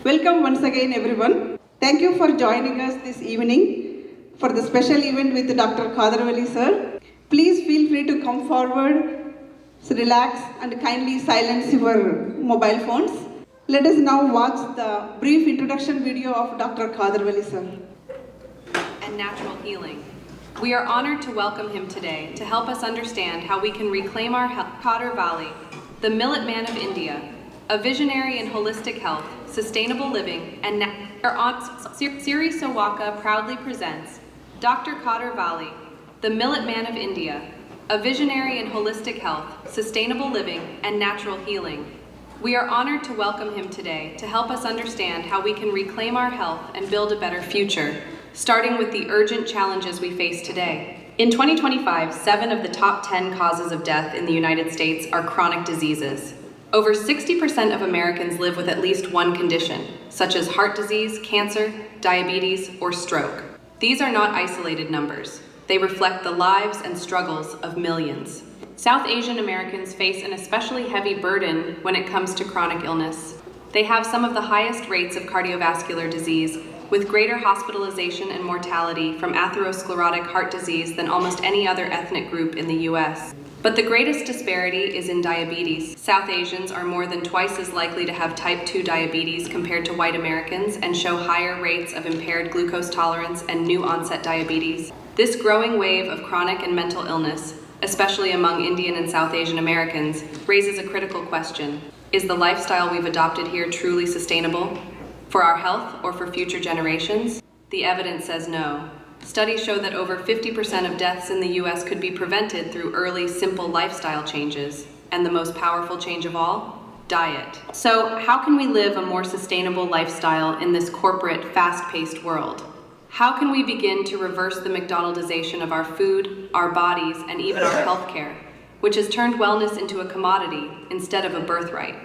Welcome once again, everyone. Thank you for joining us this evening for the special event with Dr. Khadar Valli, sir. Please feel free to come forward, relax, and kindly silence your mobile phones. Let us now watch the brief introduction video of Dr. Khadar Valli, sir. And natural healing. We are honored to welcome him today to help us understand how we can reclaim our Khadar Valli, the Millet Man of India, a visionary in holistic health, sustainable living, and our aunt Siri Sawaka proudly presents Dr. Khadar Valli, the Millet Man of India, a visionary in holistic health, sustainable living, and natural healing. We are honored to welcome him today to help us understand how we can reclaim our health and build a better future, starting with the urgent challenges we face today. In 2025, 7 of the top 10 causes of death in the United States are chronic diseases. Over 60% of Americans live with at least one condition, such as heart disease, cancer, diabetes, or stroke. These are not isolated numbers. They reflect the lives and struggles of millions. South Asian Americans face an especially heavy burden when it comes to chronic illness. They have some of the highest rates of cardiovascular disease, with greater hospitalization and mortality from atherosclerotic heart disease than almost any other ethnic group in the US. But the greatest disparity is in diabetes. South Asians are more than twice as likely to have type 2 diabetes compared to white Americans and show higher rates of impaired glucose tolerance and new onset diabetes. This growing wave of chronic and mental illness, especially among Indian and South Asian Americans, raises a critical question. Is the lifestyle we've adopted here truly sustainable for our health or for future generations? The evidence says no. Studies show that over 50% of deaths in the US could be prevented through early, simple lifestyle changes. And the most powerful change of all? Diet. So, how can we live a more sustainable lifestyle in this corporate, fast-paced world? How can we begin to reverse the McDonaldization of our food, our bodies, and even our healthcare, which has turned wellness into a commodity instead of a birthright?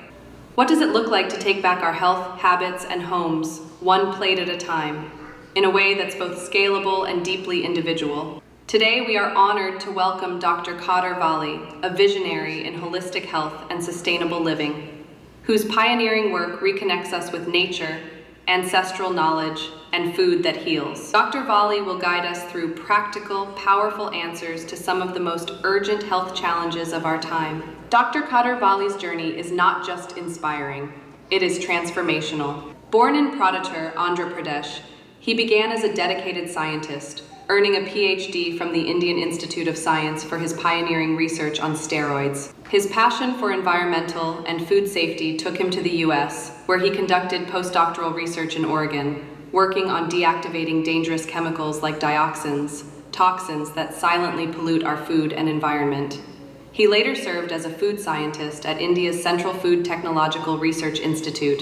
What does it look like to take back our health, habits, and homes, one plate at a time, in a way that's both scalable and deeply individual? Today, we are honored to welcome Dr. Khadar Valli, a visionary in holistic health and sustainable living, whose pioneering work reconnects us with nature, ancestral knowledge, and food that heals. Dr. Valli will guide us through practical, powerful answers to some of the most urgent health challenges of our time. Dr. Khadar Valli's journey is not just inspiring, it is transformational. Born in Pradesh, Andhra Pradesh, he began as a dedicated scientist, earning a PhD from the Indian Institute of Science for his pioneering research on steroids. His passion for environmental and food safety took him to the US, where he conducted postdoctoral research in Oregon, working on deactivating dangerous chemicals like dioxins, toxins that silently pollute our food and environment. He later served as a food scientist at India's Central Food Technological Research Institute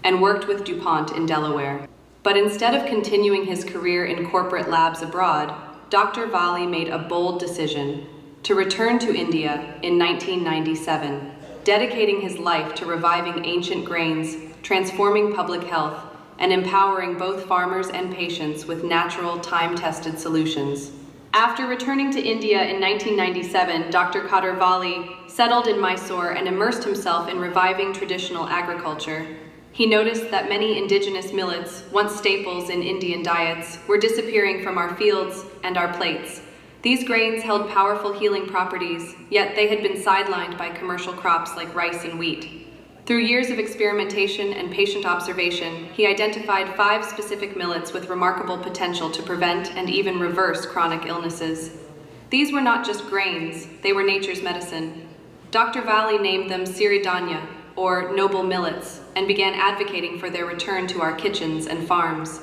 and worked with DuPont in Delaware. But instead of continuing his career in corporate labs abroad, Dr. Valli made a bold decision to return to India in 1997, dedicating his life to reviving ancient grains, transforming public health, and empowering both farmers and patients with natural, time-tested solutions. After returning to India in 1997, Dr. Khadar Valli settled in Mysore and immersed himself in reviving traditional agriculture. He noticed that many indigenous millets, once staples in Indian diets, were disappearing from our fields and our plates. These grains held powerful healing properties, yet they had been sidelined by commercial crops like rice and wheat. Through years of experimentation and patient observation, he identified 5 specific millets with remarkable potential to prevent and even reverse chronic illnesses. These were not just grains, they were nature's medicine. Dr. Valli named them Siridhanya, or noble millets, and began advocating for their return to our kitchens and farms.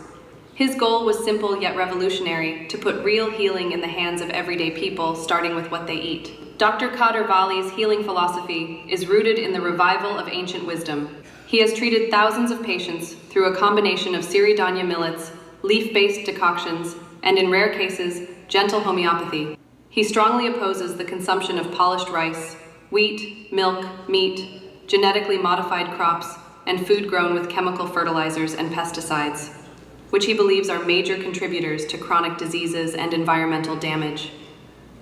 His goal was simple yet revolutionary: to put real healing in the hands of everyday people, starting with what they eat. Dr. Khadar Valli's healing philosophy is rooted in the revival of ancient wisdom. He has treated thousands of patients through a combination of Siridhanya millets, leaf-based decoctions, and in rare cases, gentle homeopathy. He strongly opposes the consumption of polished rice, wheat, milk, meat, genetically modified crops, and food grown with chemical fertilizers and pesticides, which he believes are major contributors to chronic diseases and environmental damage.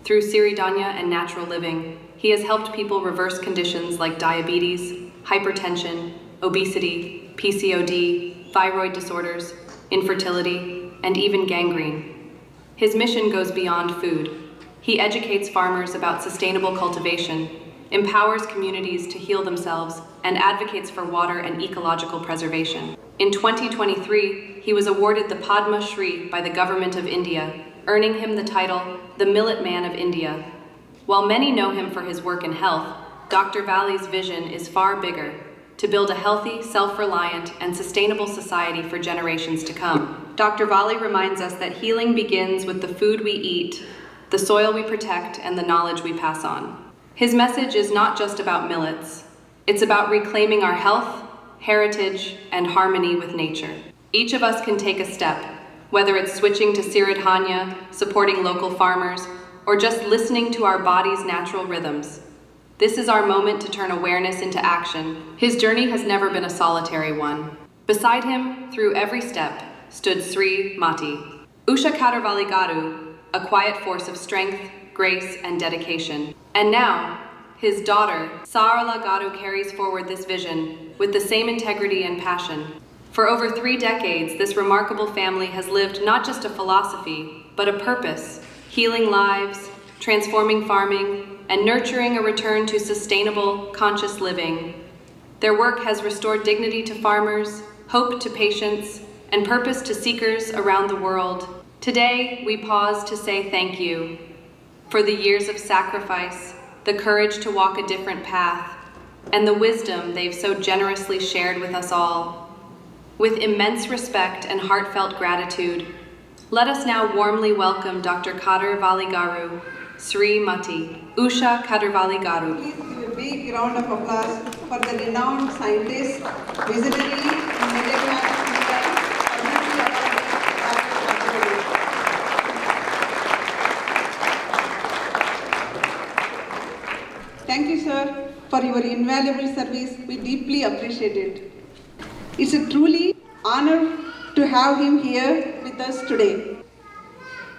Through Siridhanya and natural living, he has helped people reverse conditions like diabetes, hypertension, obesity, PCOD, thyroid disorders, infertility, and even gangrene. His mission goes beyond food. He educates farmers about sustainable cultivation, empowers communities to heal themselves, and advocates for water and ecological preservation. In 2023, he was awarded the Padma Shri by the Government of India, earning him the title, the Millet Man of India. While many know him for his work in health, Dr. Valli's vision is far bigger, to build a healthy, self-reliant, and sustainable society for generations to come. Dr. Valli reminds us that healing begins with the food we eat, the soil we protect, and the knowledge we pass on. His message is not just about millets. It's about reclaiming our health, heritage, and harmony with nature. Each of us can take a step, whether it's switching to Siridhanya, supporting local farmers, or just listening to our body's natural rhythms. This is our moment to turn awareness into action. His journey has never been a solitary one. Beside him, through every step, stood Sri Mati, Usha Khadar Valli Garu, a quiet force of strength, grace, and dedication. And now, his daughter, Sarala Garu, carries forward this vision with the same integrity and passion. For over 3 decades, this remarkable family has lived not just a philosophy, but a purpose, healing lives, transforming farming, and nurturing a return to sustainable, conscious living. Their work has restored dignity to farmers, hope to patients, and purpose to seekers around the world. Today, we pause to say thank you for the years of sacrifice, the courage to walk a different path, and the wisdom they've so generously shared with us all. With immense respect and heartfelt gratitude, let us now warmly welcome Dr. Khadar Valli Garu, Sri Mati, Usha Khadar Valli Garu. Please give a big round of applause for the renowned scientist, visionary, and Millet Man of India, Dr. Thank you, sir, for your invaluable service. We deeply appreciate it. It's a truly honor to have him here with us today.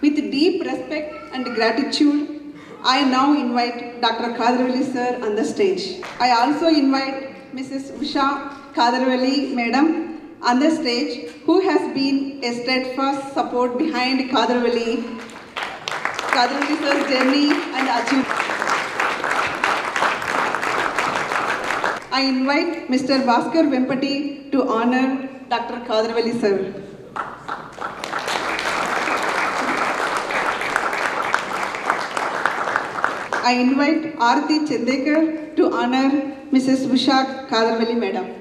With deep respect and gratitude, I now invite Dr. Khadar Valli sir on the stage. I also invite Mrs. Usha Khadar Valli madam on the stage, who has been a steadfast support behind Khadar Valli sir's journey and achievement. I invite Mr. Bhaskar Vempati to honor Dr. Khadar Valli sir. I invite Aarti Chandekar to honor Mrs. Usha Khadar Valli madam.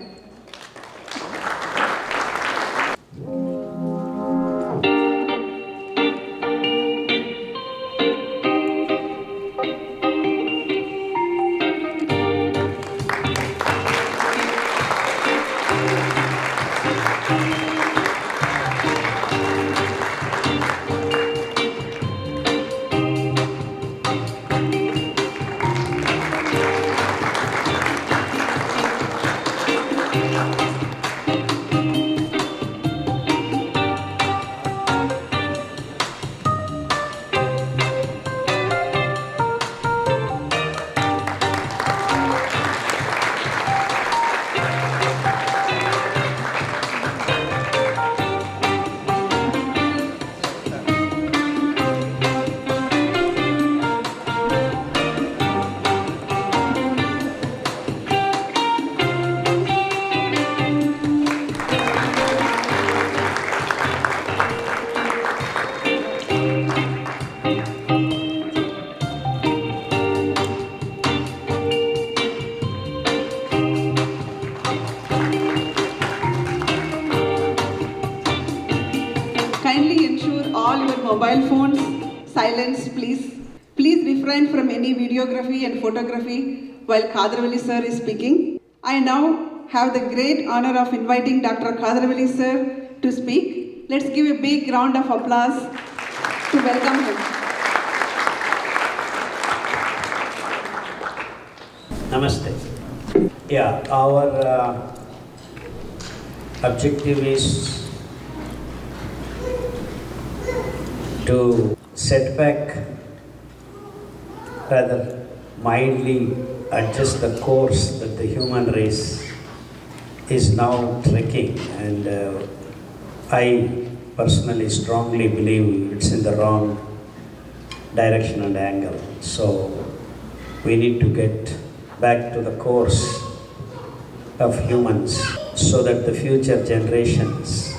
Kindly ensure all your mobile phones silence, please. Please refrain from any videography and photography while Khadar Valli sir is speaking. I now have the great honor of inviting Dr. Khadar Valli sir to speak. Let's give a big round of applause to welcome him. Namaste. Yeah, our objective is to set back, rather mildly adjust the course that the human race is now trekking, and I personally strongly believe it's in the wrong direction and angle. So we need to get back to the course of humans so that the future generations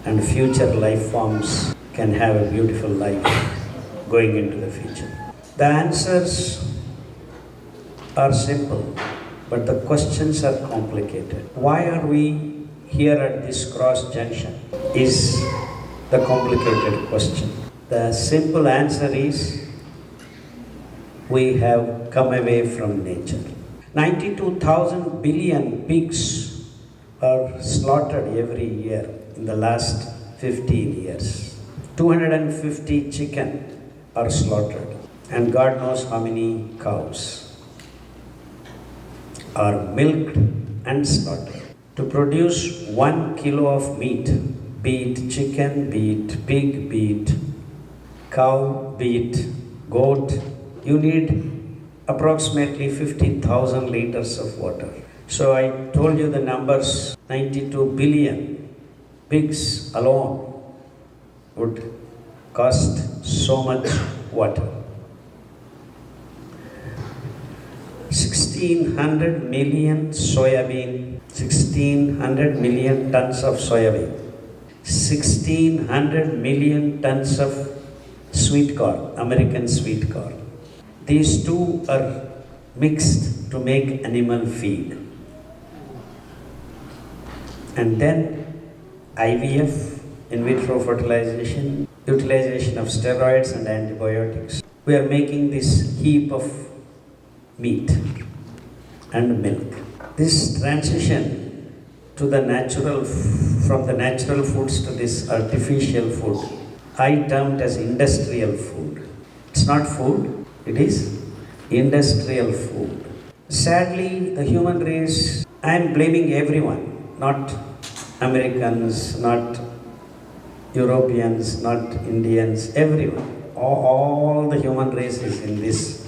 and future life forms can have a beautiful life going into the future. The answers are simple, but the questions are complicated. Why are we here at this cross junction is the complicated question. The simple answer is we have come away from nature. 92,000 billion pigs are slaughtered every year in the last 15 years. 250 chicken are slaughtered, and God knows how many cows are milked and slaughtered. To produce 1 kilo of meat, be it chicken, be it pig, be it cow, be it goat, you need approximately 15,000 liters of water. So I told you the numbers, 92 billion pigs alone would cost so much water. 1,600 million soybean, 1,600 million tons of soybean, 1,600 million tons of sweet corn, American sweet corn. These two are mixed to make animal feed. And then IVF, in vitro fertilization, utilization of steroids and antibiotics. We are making this heap of meat and milk. This transition to the natural, from the natural foods to this artificial food, I termed as industrial food. It's not food, it is industrial food. Sadly, the human race, I am blaming everyone, not Americans, not Europeans, not Indians, everyone. All the human race is in this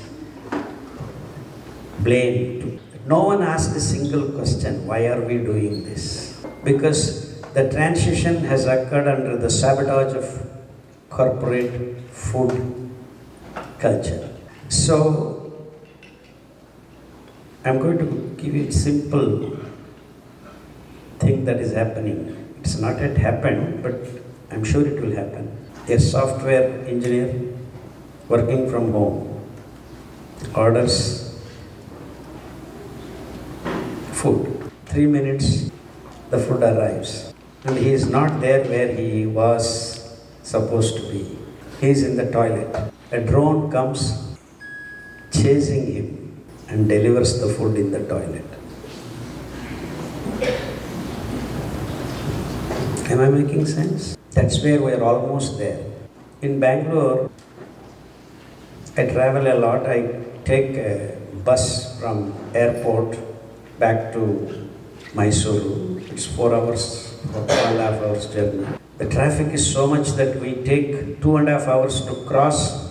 blame. No one asked a single question, why are we doing this? Because the transition has occurred under the sabotage of corporate food culture. So, I'm going to give you a simple thing that is happening. It's not yet happened, but I'm sure it will happen. A software engineer working from home orders food. 3 minutes, the food arrives. And he is not there where he was supposed to be. He is in the toilet. A drone comes chasing him and delivers the food in the toilet. Am I making sense? That's where we are almost there. In Bangalore, I travel a lot. I take a bus from airport back to Mysuru. It's 4 hours, 4.5 hours journey. The traffic is so much that we take 2.5 hours to cross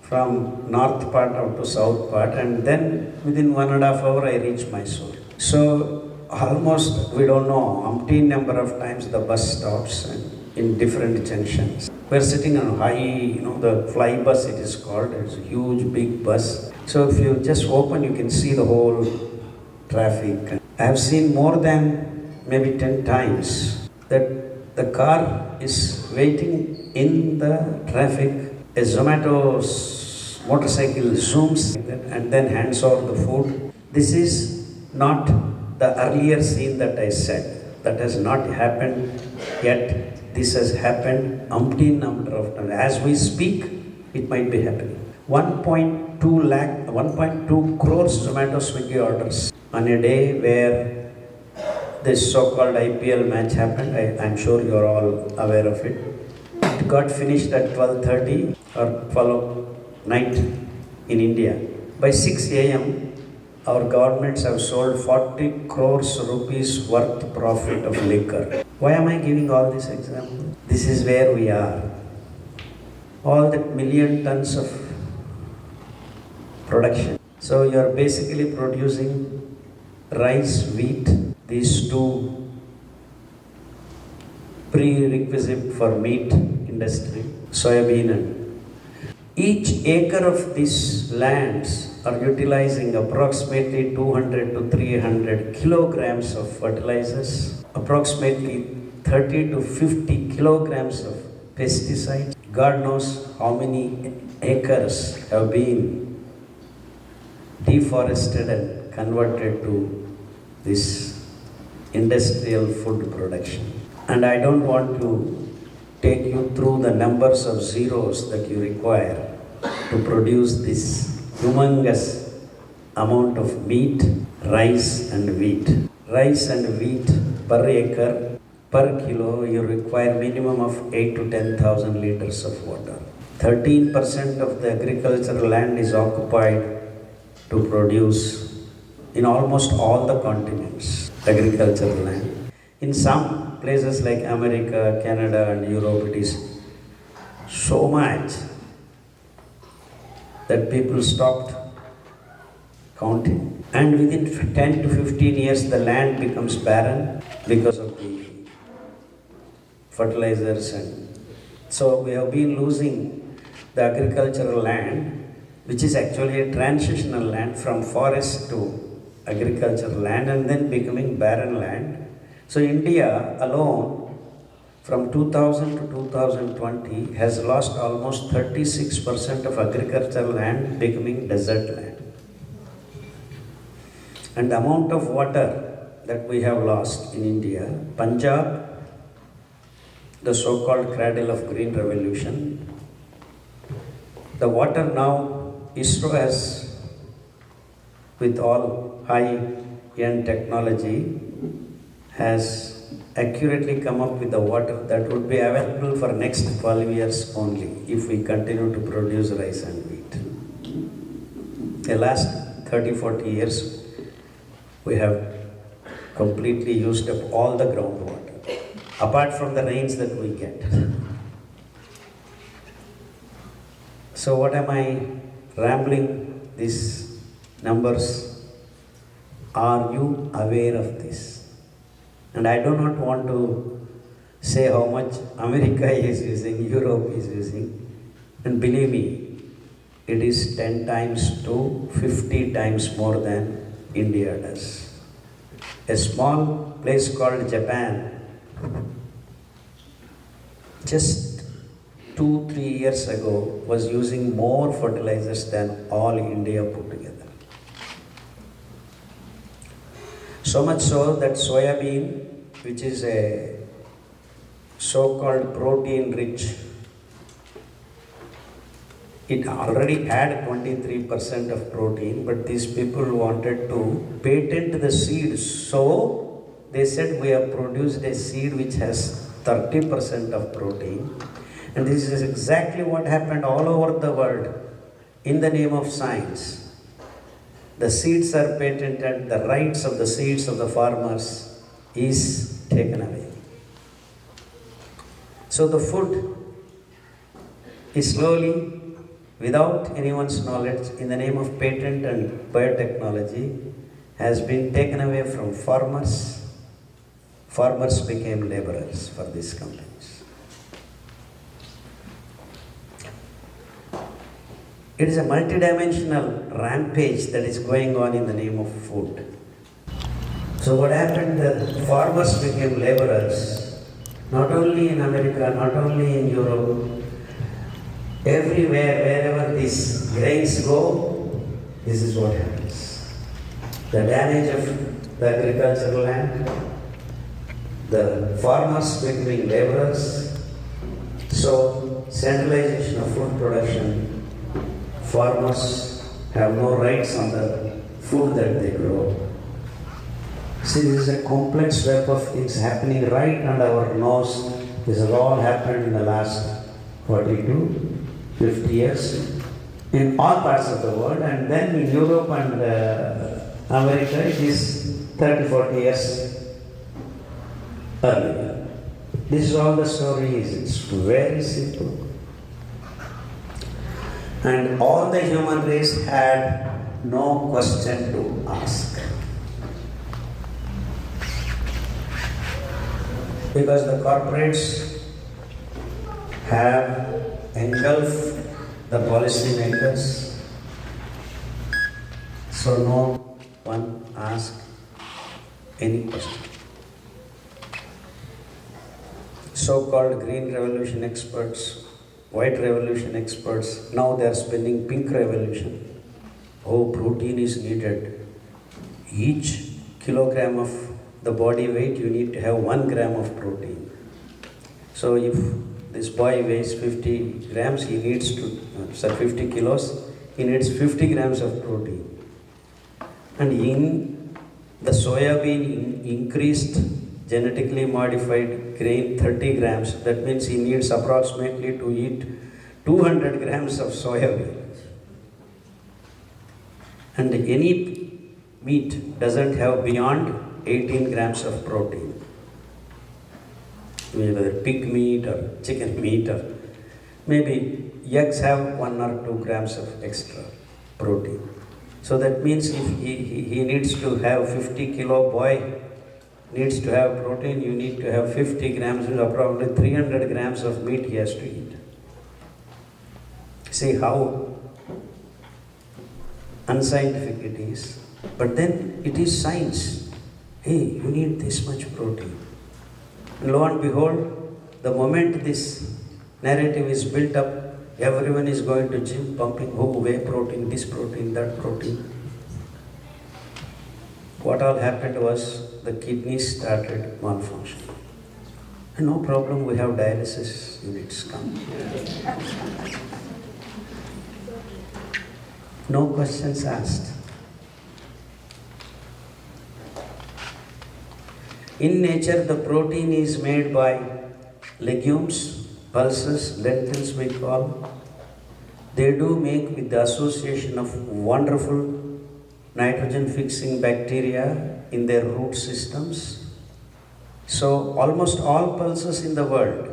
from north part out to south part, and then within 1.5 hours I reach Mysuru. So almost, we don't know, umpteen number of times the bus stops and in different junctions. We're sitting on high, the fly bus it is called. It's a huge big bus. So if you just open, you can see the whole traffic. I have seen more than maybe 10 times that the car is waiting in the traffic. A Zomato motorcycle zooms and then hands over the food. This is not the earlier scene that I said. That has not happened yet. This has happened umpteen number of times. As we speak, it might be happening. 1.2 crores Zomato Swiggy orders on a day where this so-called IPL match happened. I'm sure you're all aware of it. It got finished at 12:30 or 12 night in India. By 6 a.m., our governments have sold 40 crores rupees worth profit of liquor. Why am I giving all these examples? This is where we are. All that million tons of production. So you are basically producing rice, wheat, these two prerequisite for meat industry, soybean and each acre of these lands are utilizing approximately 200 to 300 kilograms of fertilizers, approximately 30 to 50 kilograms of pesticides. God knows how many acres have been deforested and converted to this industrial food production. And I don't want to take you through the numbers of zeros that you require to produce this humongous amount of meat, rice and wheat. Rice and wheat per acre, per kilo, you require minimum of 8 to 10,000 liters of water. 13% of the agricultural land is occupied to produce in almost all the continents, agricultural land. In some places like America, Canada and Europe, it is so much that people stopped counting. And within 10 to 15 years, the land becomes barren because of the fertilizers. And so we have been losing the agricultural land, which is actually a transitional land from forest to agricultural land and then becoming barren land. So India alone, from 2000 to 2020, has lost almost 36% of agricultural land becoming desert land. And the amount of water that we have lost in India, Punjab, the so-called cradle of green revolution, the water now, ISRO has, with all high-end technology, has accurately come up with the water that would be available for next 12 years only if we continue to produce rice and wheat. The last 30-40 years, we have completely used up all the groundwater, apart from the rains that we get. So what am I rambling these numbers? Are you aware of this? And I do not want to say how much America is using, Europe is using. And believe me, it is 10 times to 50 times more than India does. A small place called Japan, just 2-3 years ago, was using more fertilizers than all India put together. So much so that soybean, which is a so-called protein-rich, it already had 23% of protein, but these people wanted to patent the seed. So they said, we have produced a seed which has 30% of protein. And this is exactly what happened all over the world in the name of science. The seeds are patented, the rights of the seeds of the farmers is taken away. So the food is slowly, without anyone's knowledge, in the name of patent and biotechnology, has been taken away from farmers. Farmers became laborers for these companies. It is a multidimensional rampage that is going on in the name of food. So what happened, the farmers became laborers, not only in America, not only in Europe, everywhere, wherever these grains go, this is what happens. The damage of the agricultural land, the farmers becoming laborers, so centralization of food production. Farmers have no rights on the food that they grow. See, this is a complex web of things happening right under our nose. This has all happened in the last 40 to 50 years in all parts of the world, and then in Europe and America it is 30-40 years earlier. This is all the story is. It's very simple. And all the human race had no question to ask. because the corporates have engulfed the policymakers, so no one asks any question. So-called green revolution experts, white revolution experts, now they are spinning pink revolution. Oh, protein is needed. Each kilogram of the body weight, you need to have 1 gram of protein. So if this boy weighs 50 grams, he needs to, 50 kilos, he needs 50 grams of protein. And in the soybean increased genetically modified grain 30 grams, that means he needs approximately to eat 200 grams of soybean. And any meat doesn't have beyond 18 grams of protein. Whether pig meat or chicken meat or maybe eggs have 1 or 2 grams of extra protein. So that means if he needs to have 50 kilo boy needs to have protein, you need to have 50 grams, approximately 300 grams of meat he has to eat. See how unscientific it is, but then it is science. Hey, you need this much protein. And lo and behold, the moment this narrative is built up, everyone is going to gym, pumping, oh, whey protein, this protein, that protein. What all happened was the kidneys started malfunctioning. And no problem, we have dialysis units come. No questions asked. In nature, the protein is made by legumes, pulses, lentils we call. They do make with the association of wonderful nitrogen-fixing bacteria in their root systems. So almost all pulses in the world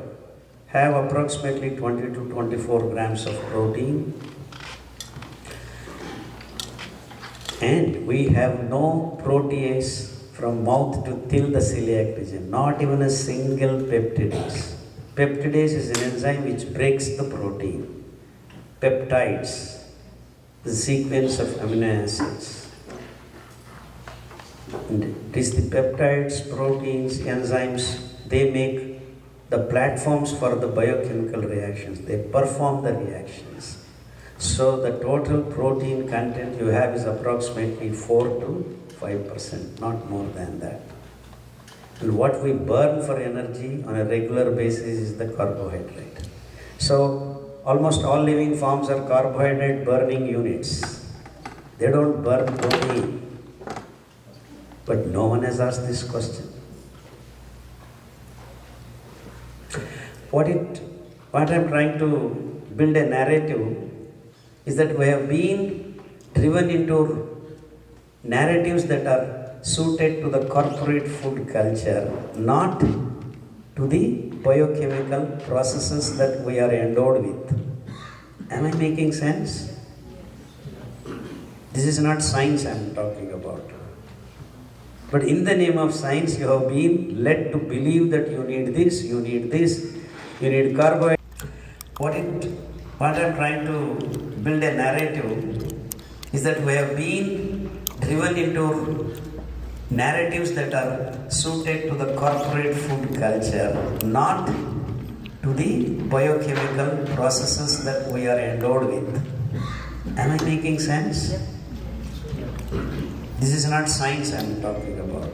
have approximately 20 to 24 grams of protein. And we have no protease from mouth to till the celiac region, not even a single peptidase. Peptidase is an enzyme which breaks the protein. Peptides, the sequence of amino acids. And it is the peptides, proteins, enzymes, they make the platforms for the biochemical reactions. They perform the reactions. So the total protein content you have is approximately 4 to 5%, not more than that. And what we burn for energy on a regular basis is the carbohydrate. So almost all living forms are carbohydrate burning units. They don't burn protein. But no one has asked this question. What I'm trying to build a narrative is that we have been driven into narratives that are suited to the corporate food culture, not to the biochemical processes that we are endowed with. Am I making sense? This is not science I am talking about. But in the name of science, you have been led to believe that you need this, you need carbohydrate. What I'm trying to build a narrative is that we have been driven into narratives that are suited to the corporate food culture, not to the biochemical processes that we are endowed with. Am I making sense? This is not science I am talking about.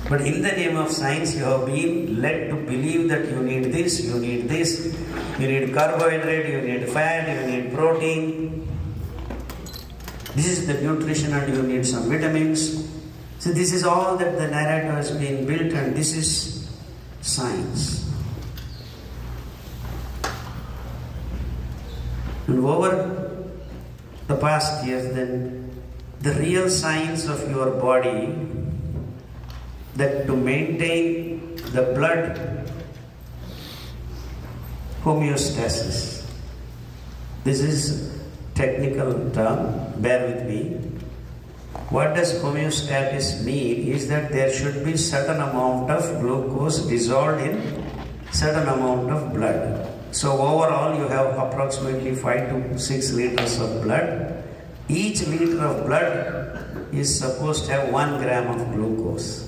But in the name of science, you have been led to believe that you need this, you need carbohydrate, you need fat, you need protein. This is the nutrition and you need some vitamins. So this is all that the narrative has been built, and this is science. And over the past years, then, the real science of your body, that to maintain the blood homeostasis. This is technical term, bear with me. What does homeostasis mean is that there should be certain amount of glucose dissolved in certain amount of blood. So overall you have approximately 5 to 6 liters of blood. Each liter of blood is supposed to have 1 gram of glucose.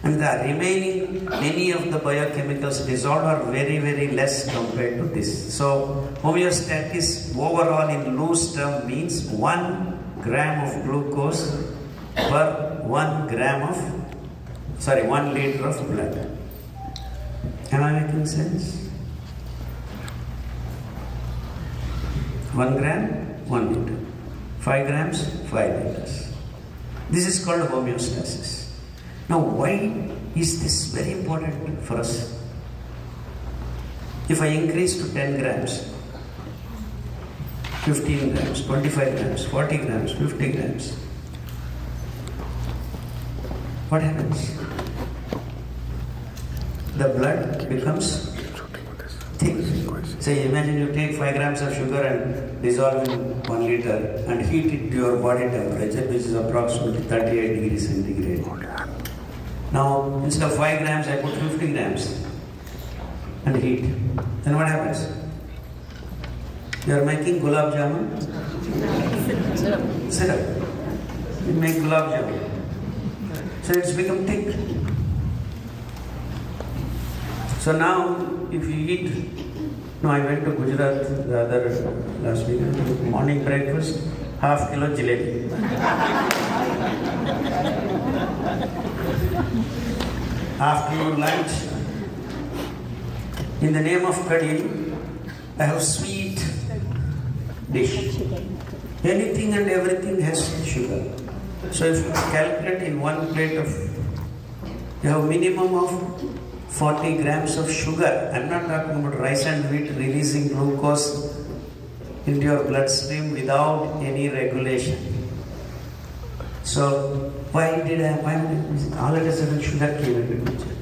And the remaining, many of the biochemicals dissolved are very, very less compared to this. So homeostasis overall in loose term means 1 gram of glucose per 1 liter of blood. Am I making sense? 1 gram, 1 liter. 5 grams, 5 liters. This is called homeostasis. Now, why is this very important for us? If I increase to 10 grams, 15 grams, 25 grams, 40 grams, 50 grams, what happens? The blood becomes thick. Say, imagine you take 5 grams of sugar and dissolve in 1 liter and heat it to your body temperature, which is approximately 38 degrees centigrade. Now, instead of 5 grams, I put 50 grams and heat. Then what happens? You are making gulab jamun? Syrup. You make gulab jamun. So it's become thick. So now, if you eat, I went to Gujarat last week, morning breakfast, half kilo jalebi. Afternoon lunch, in the name of curry, I have sweet dish. Anything and everything has sugar. So if you calculate in 1 plate of, you have minimum of 40 grams of sugar. I'm not talking about rice and wheat releasing glucose into your bloodstream without any regulation. So why all of a sudden sugar came into the picture?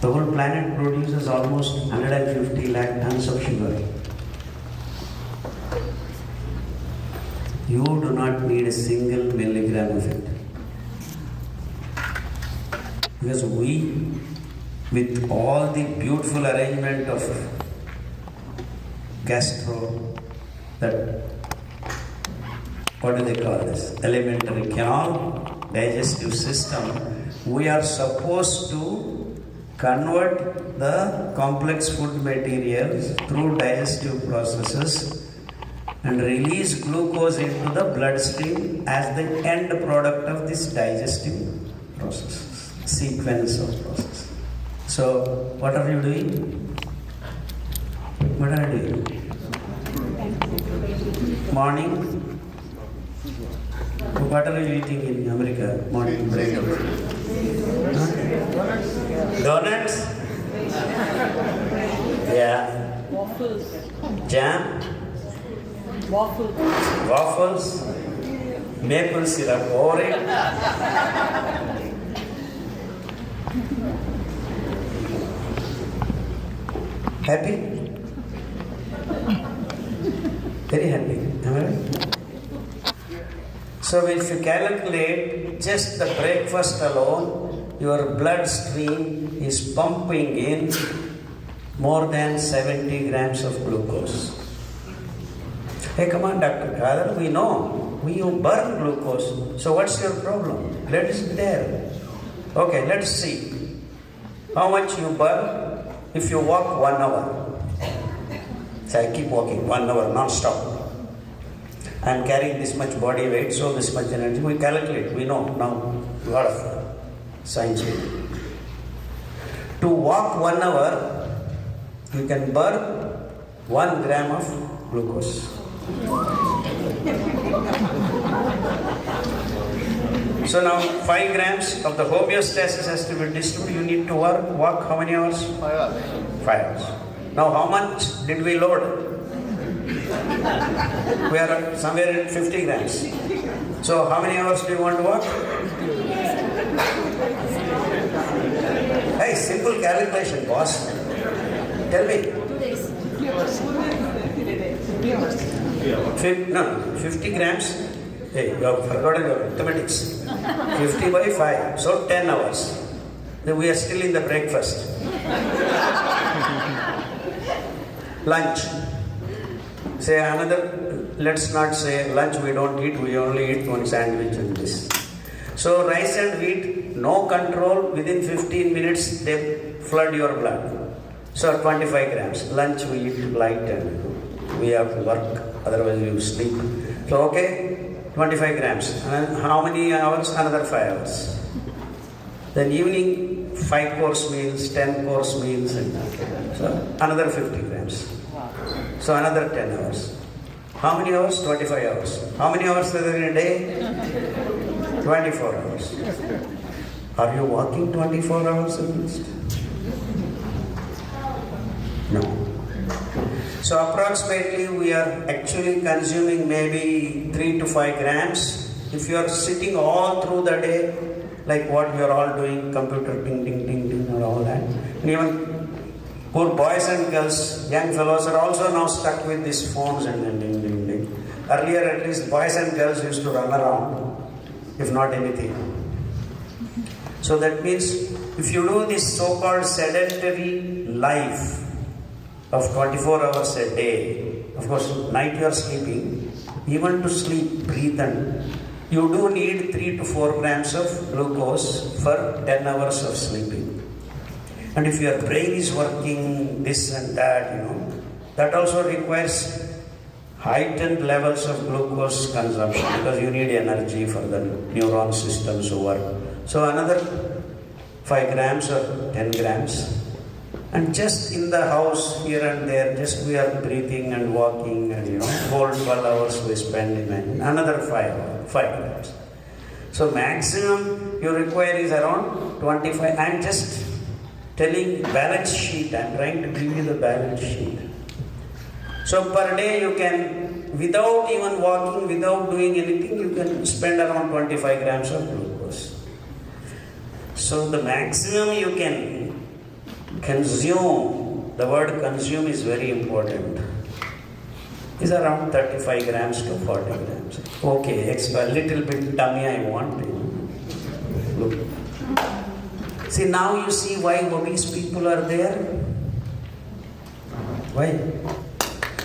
The whole planet produces almost 150 lakh tons of sugar. You do not need a single milligram of it. Because we, with all the beautiful arrangement of what do they call this? Elementary canal, digestive system, we are supposed to convert the complex food materials through digestive processes and release glucose into the bloodstream as the end product of this digestive process, sequence of process. So, what are you doing? What are you doing? Morning. What are you eating in America? Morning breakfast. Donuts? Yeah. Waffles. Jam? Waffles? Maple syrup over it? Happy? Very happy. Am I right? So if you calculate just the breakfast alone, your bloodstream is pumping in more than 70 grams of glucose. Hey, come on, Dr. Khadar, we know. You burn glucose. So what's your problem? Let it there. Okay, let's see. How much you burn if you walk 1 hour? So I keep walking 1 hour non-stop. I am carrying this much body weight, so this much energy. We calculate, we know now, a lot of science. To walk 1 hour, you can burn 1 gram of glucose. So now 5 grams of the homeostasis has to be distributed. You need to walk how many hours? 5 hours. 5 hours. Now how much did we load? We are somewhere at 50 grams. So how many hours do you want to walk? Hey, simple calculation, boss. Tell me. 2 days. 50 grams Hey, you have forgotten your mathematics. 50 by 5, so 10 hours. Then we are still in the breakfast. Lunch. Say another, let's not say lunch we don't eat, we only eat one sandwich and this. So rice and wheat, no control, within 15 minutes they flood your blood. So 25 grams. Lunch we eat light and we have to work, otherwise we will sleep. So okay, 25 grams. And how many hours? Another 5 hours. Then evening, 5-course meals, 10-course meals, and so another 50 grams. So another 10 hours. How many hours? 25 hours. How many hours are there in a day? 24 hours. Are you walking 24 hours at least? No. So approximately we are actually consuming maybe 3 to 5 grams. If you are sitting all through the day, like what we are all doing, computer ding ding ding ding and all that. And even poor boys and girls, young fellows are also now stuck with these phones and ding ding ding. Earlier at least boys and girls used to run around, if not anything. So that means if you do this so-called sedentary life of 24 hours a day, of course night you are sleeping, even to sleep, breathe and you do need 3 to 4 grams of glucose for 10 hours of sleeping. And if your brain is working this and that, that also requires heightened levels of glucose consumption because you need energy for the neuron systems to work. So another 5 grams or 10 grams. And just in the house, here and there, just we are breathing and walking and whole 12 hours we spend in another 5 grams. So maximum you require is around 25. I'm just telling balance sheet. I'm trying to give you the balance sheet. So per day you can, without even walking, without doing anything, you can spend around 25 grams of glucose. So the maximum you can consume, the word consume is very important, is around 35 grams to 40 grams. Okay, extra little bit tummy I want. Look. See, now you see why obese people are there. Why?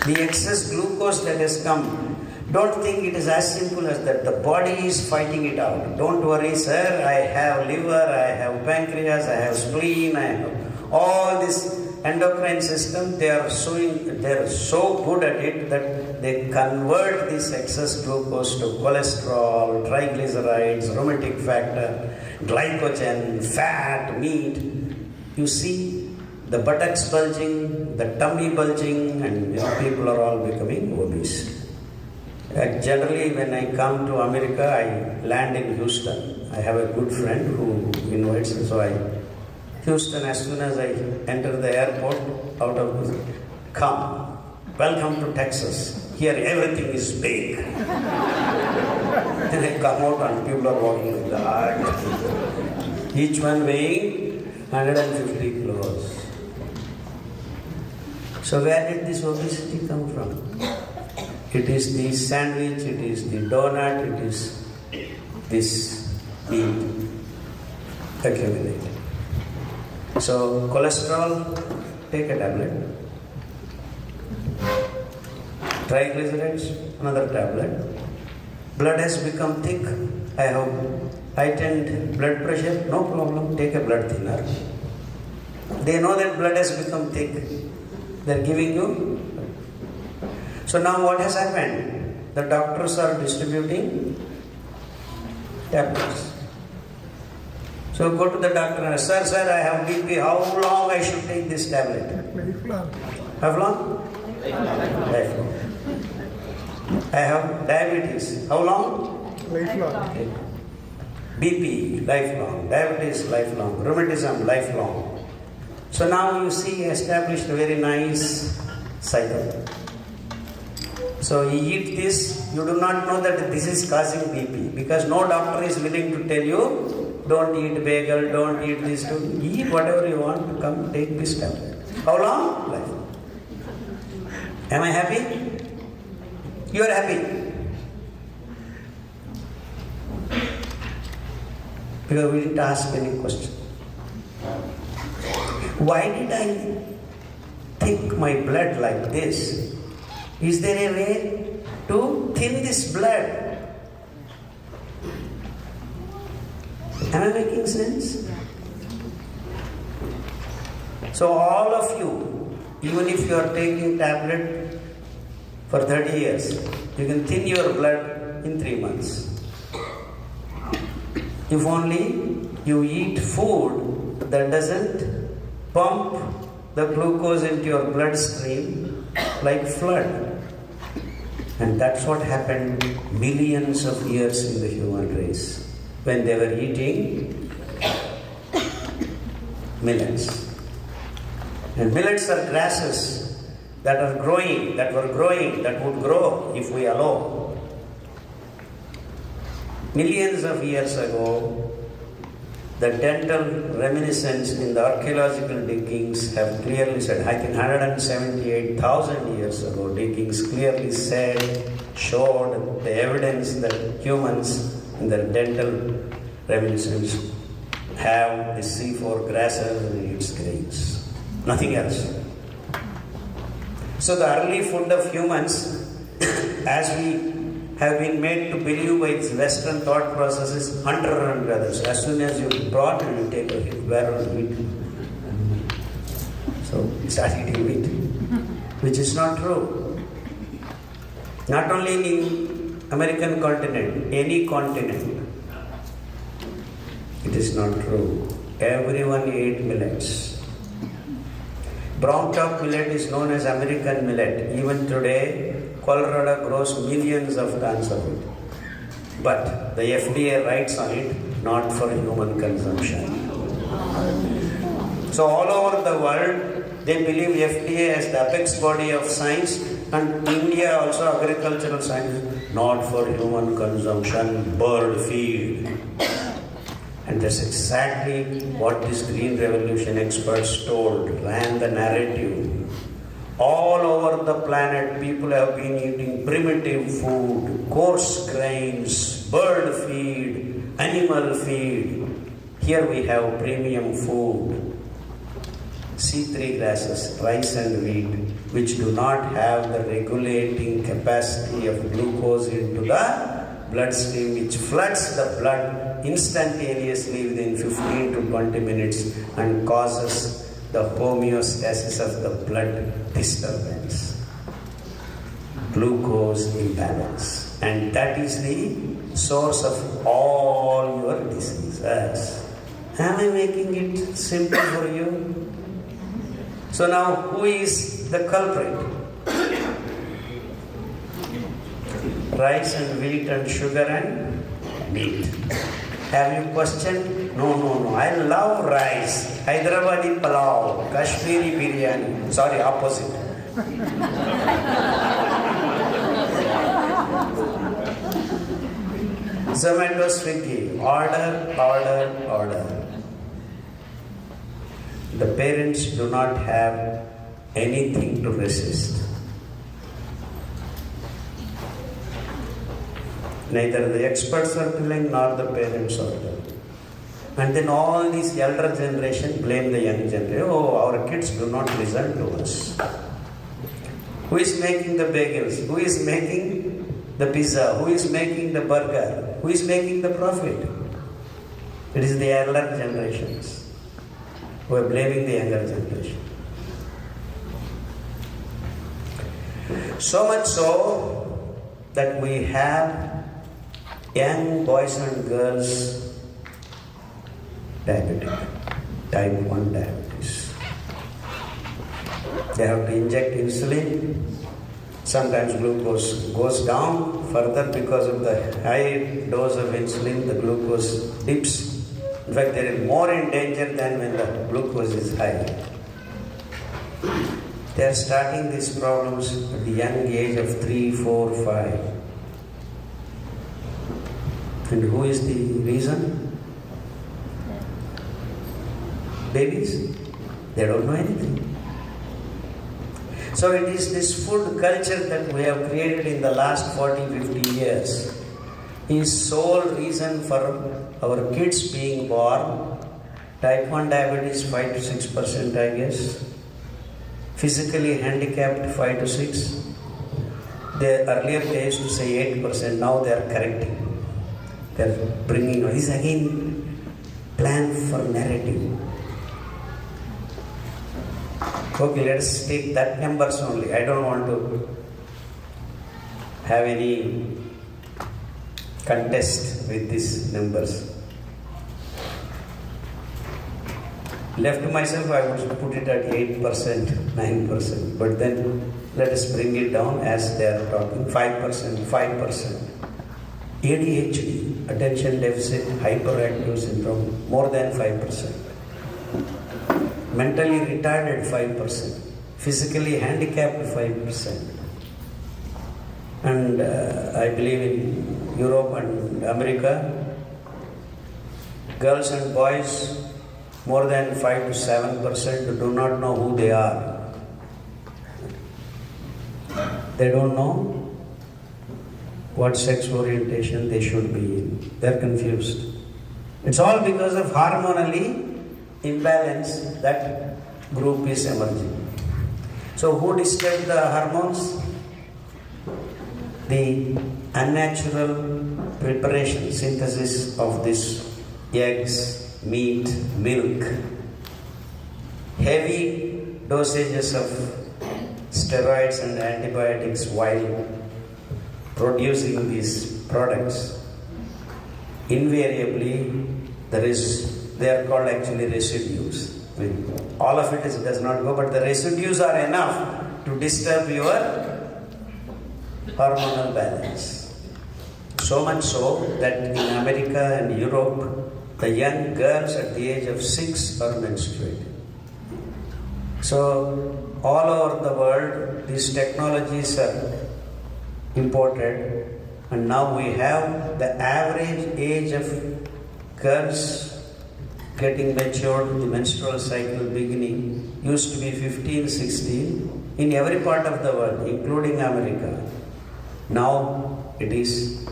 The excess glucose that has come. Don't think it is as simple as that. The body is fighting it out. Don't worry, sir. I have liver, I have pancreas, I have spleen, I have all this endocrine system. They are so good at it that they convert this excess glucose to cholesterol, triglycerides, rheumatic factor, glycogen, fat, meat. You see the buttocks bulging, the tummy bulging, and people are all becoming obese. Generally, when I come to America, I land in Houston. I have a good friend who invites me, so Houston, as soon as I enter the airport, out of this, come, welcome to Texas. Here everything is big. Then I come out and people are walking like that. Each one weighing 150 kilos. So where did this obesity come from? It is the sandwich, it is the donut, it is this meat accumulated. So cholesterol, take a tablet. Triglycerides, another tablet. Blood has become thick. I have heightened blood pressure, no problem, take a blood thinner. They know that blood has become thick. They are giving you. So now what has happened? The doctors are distributing tablets. So go to the doctor and say, sir, I have BP. How long I should take this tablet? Lifelong. How long? Lifelong. I have diabetes. How long? Lifelong. BP, lifelong. Diabetes, lifelong. Rheumatism, lifelong. So now you see established a very nice cycle. So you eat this, you do not know that this is causing BP because no doctor is willing to tell you don't eat bagel, don't eat this, don't eat whatever you want, come take this tablet. How long? Life. Am I happy? You are happy. because we didn't ask any question. Why did I thick my blood like this? Is there a way to thin this blood? Am I making sense? So all of you, even if you are taking tablet for 30 years, you can thin your blood in 3 months. If only you eat food that doesn't pump the glucose into your bloodstream like flood. And that's what happened millions of years in the human race when they were eating millets. And millets are grasses that were growing, that would grow if we allow. Millions of years ago, the dental reminiscence in the archaeological diggings have clearly said, I think 178,000 years ago, diggings clearly showed the evidence that humans in the dental reminiscence have the C4 grasses in its grains. Nothing else. So the early food of humans, as we have been made to believe by its Western thought processes, hunter and gatherers. As soon as you brought and you take a hit, where will meat? So we start eating meat, which is not true. Not only in American continent, any continent, it is not true. Everyone ate millets. Brown top millet is known as American millet. Even today, Colorado grows millions of tons of it. But the FDA writes on it, not for human consumption. So all over the world, they believe FDA as the apex body of science, and India also agricultural science, not for human consumption, bird feed. And that's exactly what these Green Revolution experts told, ran the narrative. All over the planet, people have been eating primitive food, coarse grains, bird feed, animal feed. Here we have premium food, C3 grasses, rice and wheat, which do not have the regulating capacity of glucose into the bloodstream, which floods the blood instantaneously within 15 to 20 minutes and causes the homeostasis of the blood disturbance, glucose imbalance. And that is the source of all your diseases. Am I making it simple for you? So now, who is the culprit? Rice and wheat and sugar and meat. Have you questioned? No. I love rice. Hyderabadi pulao, Kashmiri biryani. Sorry, opposite. Zomato, Swiggy. Order. The parents do not have anything to resist. Neither the experts are telling nor the parents are telling. And then all these elder generation blame the young generation. Oh, our kids do not listen to us. Who is making the bagels? Who is making the pizza? Who is making the burger? Who is making the profit? It is the elder generations who are blaming the younger generation. So much so that we have young boys and girls diabetic, type 1 diabetes. They have to inject insulin. Sometimes glucose goes down further because of the high dose of insulin, the glucose dips. In fact, they are more in danger than when the glucose is high. They are starting these problems at the young age of 3, 4, 5. And who is the reason? Babies. They don't know anything. So it is this food culture that we have created in the last 40, 50 years is sole reason for our kids being born. Type 1 diabetes 5 to 6%, I guess. Physically handicapped 5 to 6. They earlier they used to say 8%, now they are correcting. They are bringing, this again plan for narrative. Okay, let us take that numbers only. I don't want to have any contest with these numbers. Left to myself, I would put it at 8%, 9%. But then let us bring it down as they are talking 5%, 5%. ADHD, attention deficit hyperactive syndrome, more than 5%. Mentally retarded 5%. Physically handicapped 5%. And I believe in Europe and America, girls and boys more than 5 to 7% do not know who they are. They don't know what sex orientation they should be in. They're confused. It's all because of hormonally imbalance that group is emerging. So who disturbed the hormones? The unnatural preparation, synthesis of this eggs, meat, milk, heavy dosages of steroids and antibiotics while producing these products. Invariably, they are called actually residues. All of it does not go, but the residues are enough to disturb your hormonal balance. So much so that in America and Europe, the young girls at the age of 6 are menstruating. So all over the world, these technologies are imported, and now we have the average age of girls getting matured, the menstrual cycle beginning, used to be 15, 16 in every part of the world, including America. Now it is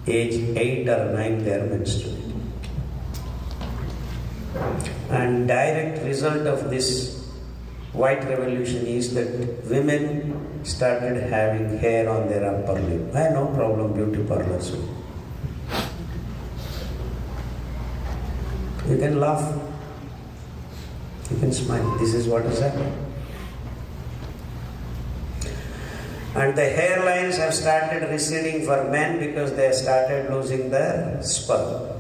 age 8 or 9 they are menstruating. And direct result of this white revolution is that women started having hair on their upper lip. I have no problem, beauty parlors. You can laugh, you can smile. This is what is happening. And the hairlines have started receding for men because they started losing their sperm.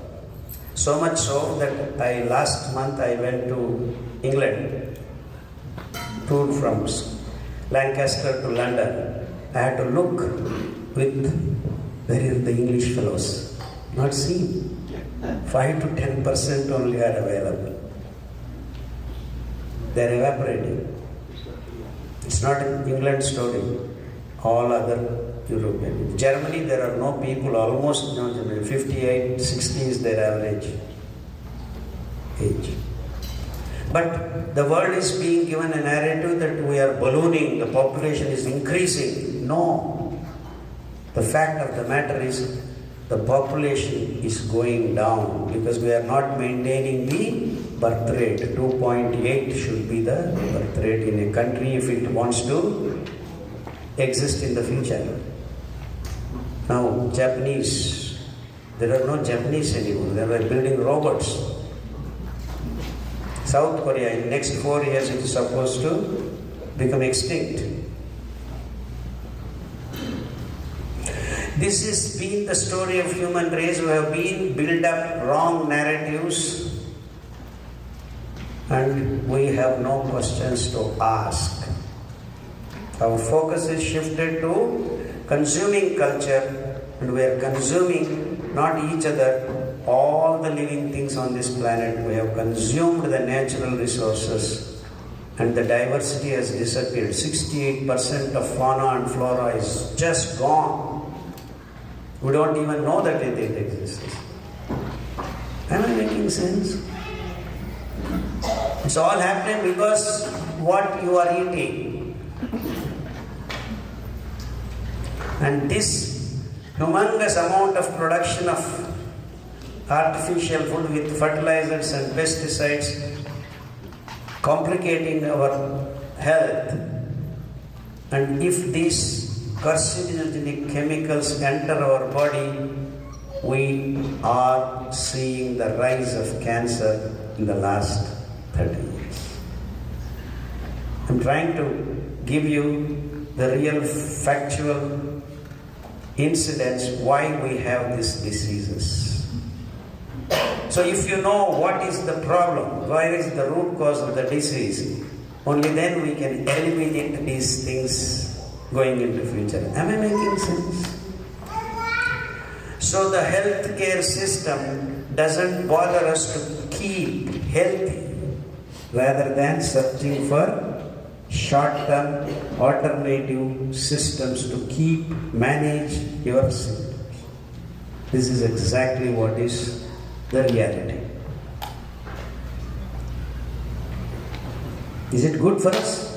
So much so that last month I went to England, toured from Lancaster to London. I had to look with where are the English fellows? Not seen. 5 to 10% only are available. They are evaporating. It's not an England story. All other European. Germany, there are no people, almost no Germany. 58, 60 is their average age. But the world is being given a narrative that we are ballooning, the population is increasing. No. The fact of the matter is the population is going down because we are not maintaining the birth rate. 2.8 should be the birth rate in a country if it wants to exist in the future. Now, Japanese, there are no Japanese anymore. They are building robots. South Korea, in the next 4 years, it is supposed to become extinct. This has been the story of human race. We have been built up wrong narratives, and we have no questions to ask. Our focus is shifted to consuming culture, and we are consuming not each other, all the living things on this planet. We have consumed the natural resources, and the diversity has disappeared. 68% of fauna and flora is just gone. We don't even know that it exists. Am I making sense? It's all happening because what you are eating. And this humongous amount of production of artificial food with fertilizers and pesticides, complicating our health. And if these carcinogenic chemicals enter our body, we are seeing the rise of cancer in the last 30 years. I'm trying to give you the real factual incidents why we have these diseases. So if you know what is the problem, where is the root cause of the disease, only then we can eliminate these things going into future. Am I making sense? So the healthcare system doesn't bother us to keep healthy rather than searching for short-term alternative systems to keep manage your symptoms. This is exactly what is the reality. Is it good for us?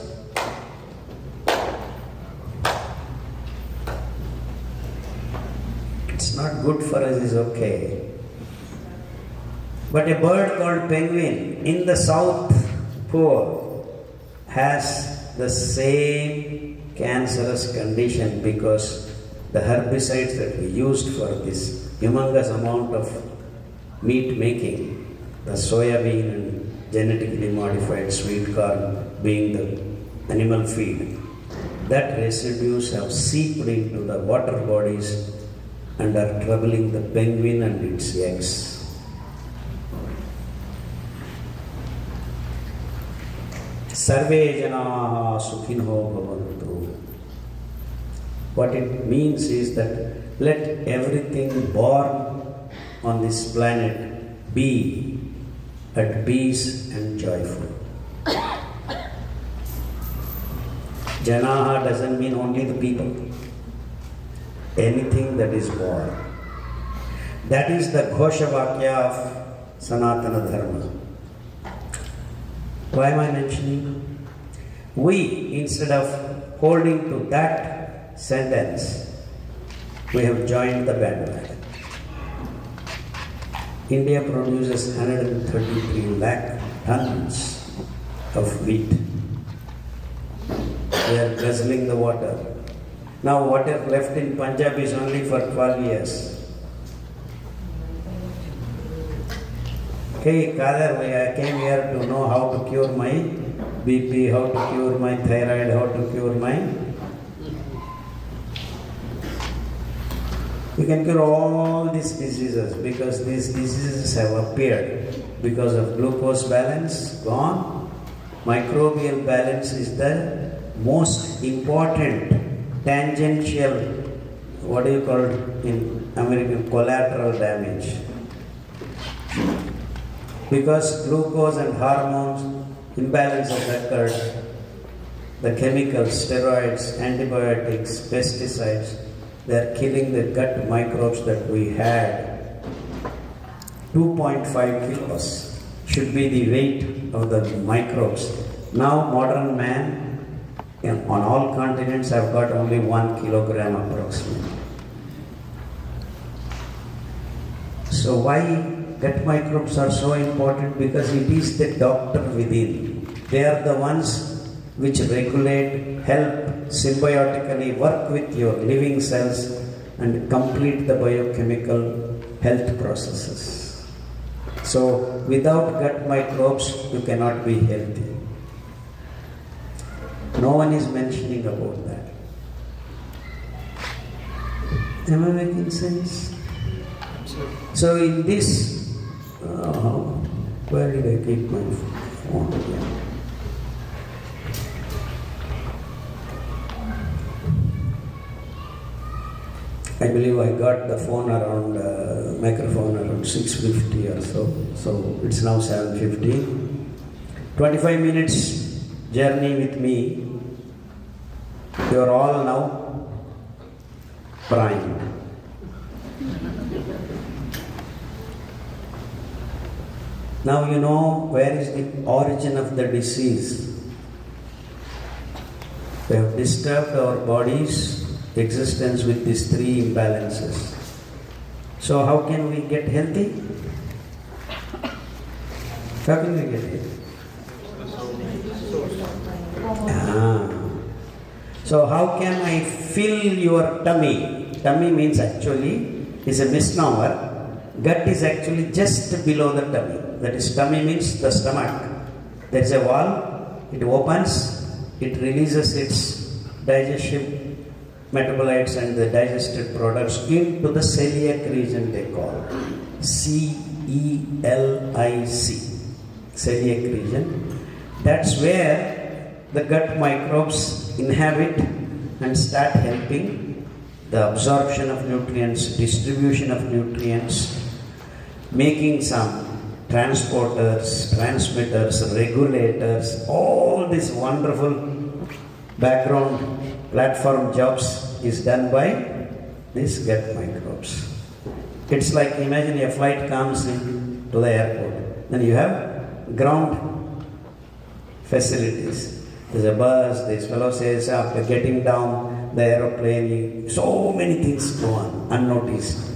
It's not good for us is okay. But a bird called penguin in the South Pole has the same cancerous condition because the herbicides that we used for this humongous amount of meat making, the soya bean and genetically modified sweet corn being the animal feed, that residues have seeped into the water bodies and are troubling the penguin and its eggs. Sarve janaha sukhinho bhavantu. What it means is that let everything born on this planet be at peace and joyful. Janaha doesn't mean only the people. Anything that is born. That is the Ghoshavakya of Sanatana Dharma. Why am I mentioning? We, instead of holding to that sentence, we have joined the bandwagon. India produces 133 lakh tons of wheat. They are guzzling the water. Now water left in Punjab is only for 12 years. Hey Khadar, I came here to know how to cure my BP, how to cure my thyroid, how to cure my... We can cure all these diseases because these diseases have appeared because of glucose balance gone. Microbial balance is the most important tangential, what do you call it in American, collateral damage. Because glucose and hormones imbalance has occurred, the chemicals, steroids, antibiotics, pesticides, they are killing the gut microbes that we had. 2.5 kilos should be the weight of the microbes. Now modern man on all continents have got only 1 kilogram approximately. So why gut microbes are so important? Because it is the doctor within. They are the ones which regulate, help symbiotically work with your living cells and complete the biochemical health processes. So without gut microbes, you cannot be healthy. No one is mentioning about that. Am I making sense? So in this, where did I keep my phone again? I believe I got the phone around, microphone around 6:50 or so. So it's now 7:50. 25 minutes journey with me. You are all now primed. Now you know where is the origin of the disease. We have disturbed our bodies existence with these three imbalances. So how can we get healthy? How can we get healthy? So how can I fill your tummy? Tummy means actually is a misnomer. Gut is actually just below the tummy. That is, tummy means the stomach. There is a wall, it opens, it releases its digestive metabolites and the digested products into the celiac region they call. C-E-L-I-C. Celiac region. That's where the gut microbes inhabit and start helping the absorption of nutrients, distribution of nutrients, making some transporters, transmitters, regulators, all these wonderful background platform jobs is done by these gut microbes. It's like, imagine a flight comes in to the airport, then you have ground facilities. There's a bus, this fellow says after getting down the aeroplane, so many things go on unnoticed.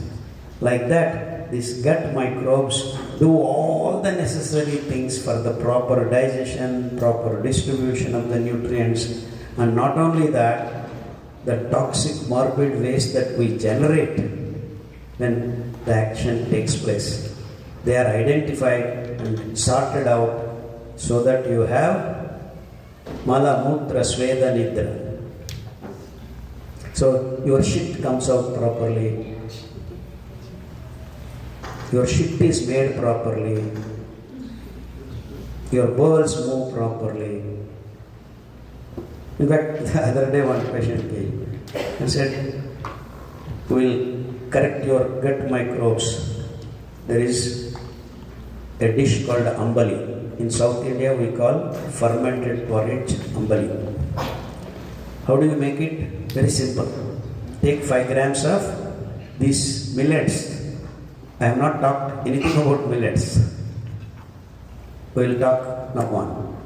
Like that, these gut microbes do all the necessary things for the proper digestion, proper distribution of the nutrients, and not only that, the toxic morbid waste that we generate when the action takes place, they are identified and sorted out so that you have mala, mutra, sweda, nidra. So your shit comes out properly, your shit is made properly, your bowels move properly. In fact, the other day one patient came and said, we'll correct your gut microbes. There is a dish called ambali. In South India we call fermented porridge ambali. How do you make it? Very simple. Take 5 grams of these millets. I have not talked anything about millets. We will talk now on.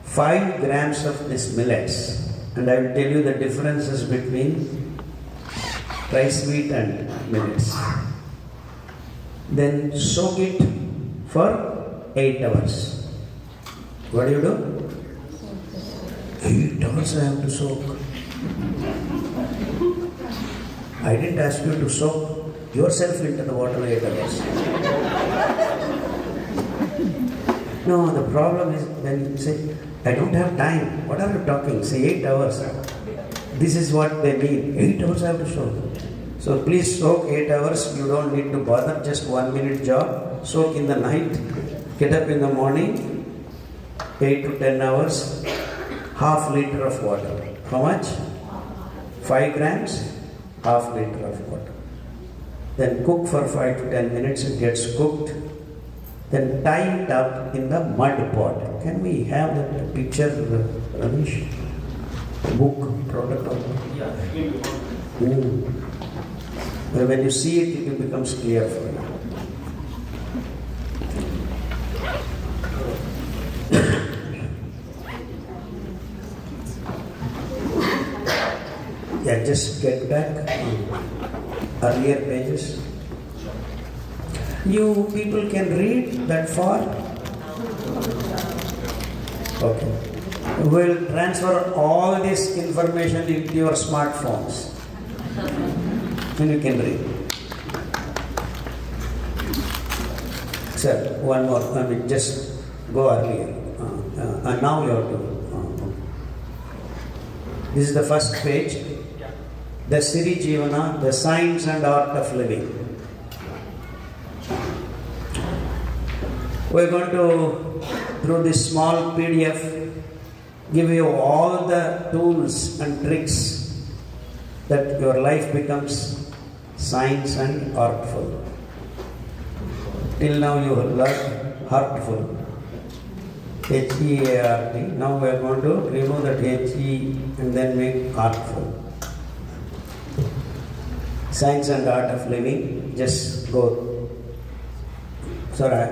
5 grams of these millets. And I will tell you the differences between rice wheat and millets. Then soak it for 8 hours. What do you do? 8 hours I have to soak. I didn't ask you to soak yourself into the water 8 hours. No, the problem is when you say, I don't have time. What are you talking? Say 8 hours. This is what they mean. 8 hours I have to soak. So please soak 8 hours. You don't need to bother. Just 1 minute job. Soak in the night. Get up in the morning. 8 to 10 hours. Half liter of water. How much? 5 grams. Half liter of water. Then cook for 5 to 10 minutes. It gets cooked. Then tie it up in the mud pot. Can we have that picture, Ramesh? Book, protocol? Yeah. When you see it, it becomes clear for you. Yeah, just get back earlier pages. You people can read that far? Okay. We'll transfer all this information into your smartphones. And you can read. Sir, one more. I mean, just go earlier. And now you have to. This is the first page. The Siridhanya, the science and art of living. We're going to, through this small PDF, give you all the tools and tricks that your life becomes science and artful. Till now you have learned heartful. H-E-A-R-T. Now we are going to remove that H-E and then make artful. Science and art of living. Just go. Sorry.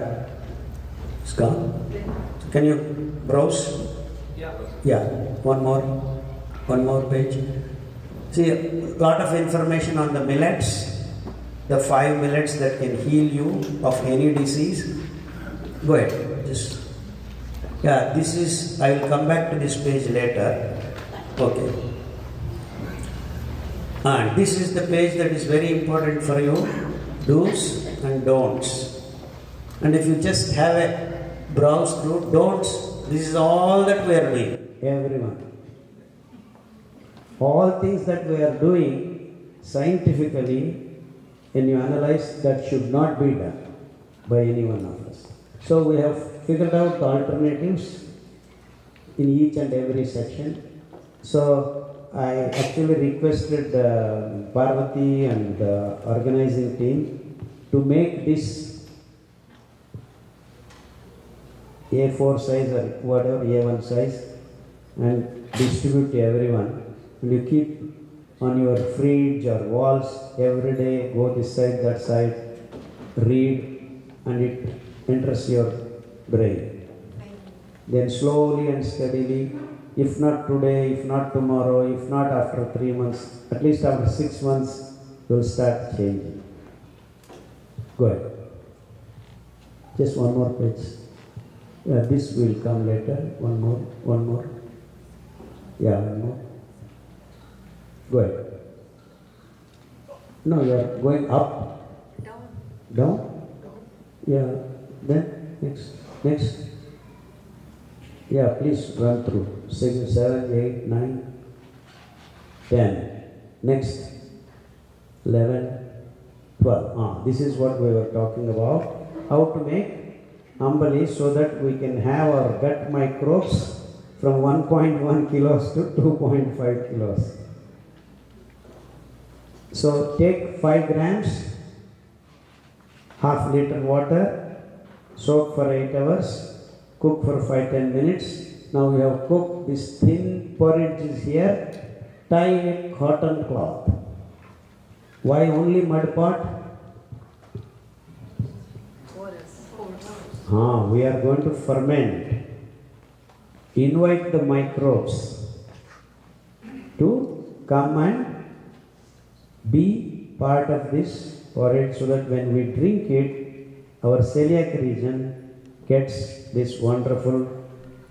It's gone. Can you browse? Yeah. Yeah. One more page. See, a lot of information on the millets, the 5 millets that can heal you of any disease. Go ahead. This is, I will come back to this page later. Okay. And this is the page that is very important for you, do's and don'ts. And if you just have a browse through don'ts, this is all that we are doing, everyone. All things that we are doing scientifically, when you analyze, that should not be done by any one of us. So we have figured out the alternatives in each and every section. So I actually requested Parvati and the organizing team to make this A4 size or whatever, A1 size, and distribute to everyone. And you keep on your fridge or walls every day, go this side, that side, read, and it enters your brain. Then slowly and steadily, if not today, if not tomorrow, if not after 3 months, at least after 6 months, you'll start changing. Go ahead. Just one more page. Yeah, this will come later. One more. Yeah, one more. Go ahead. No, you are going up. Down? Yeah. Then next. Yeah, please run through. 6, 7, 8, 9, 10. Next. 11, 12. This is what we were talking about. How to make Ambali so that we can have our gut microbes from 1.1 kilos to 2.5 kilos. So take 5 grams, half liter water, soak for 8 hours, cook for 5-10 minutes. Now we have cooked this thin porridge is here, tie a cotton cloth. Why only mud pot? We are going to ferment. Invite the microbes to come and be part of this porridge so that when we drink it, our celiac region gets this wonderful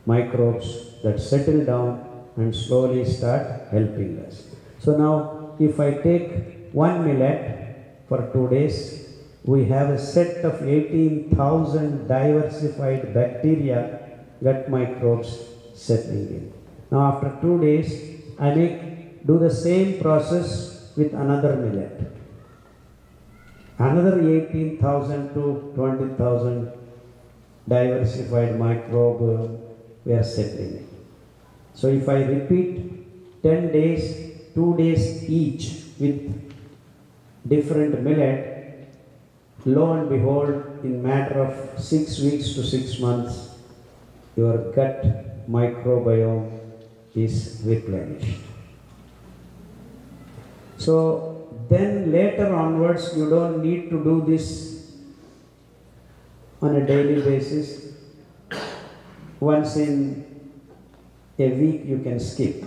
microbes that settle down and slowly start helping us. So now if I take 1 millet for 2 days, we have a set of 18,000 diversified bacteria, gut microbes settling in. Now after 2 days, I do the same process with another millet. Another 18,000 to 20,000 diversified microbe we are settling in. So if I repeat 10 days, 2 days each with different millet, lo and behold, in matter of 6 weeks to 6 months, your gut microbiome is replenished. So then later onwards, you don't need to do this on a daily basis. Once in a week you can skip.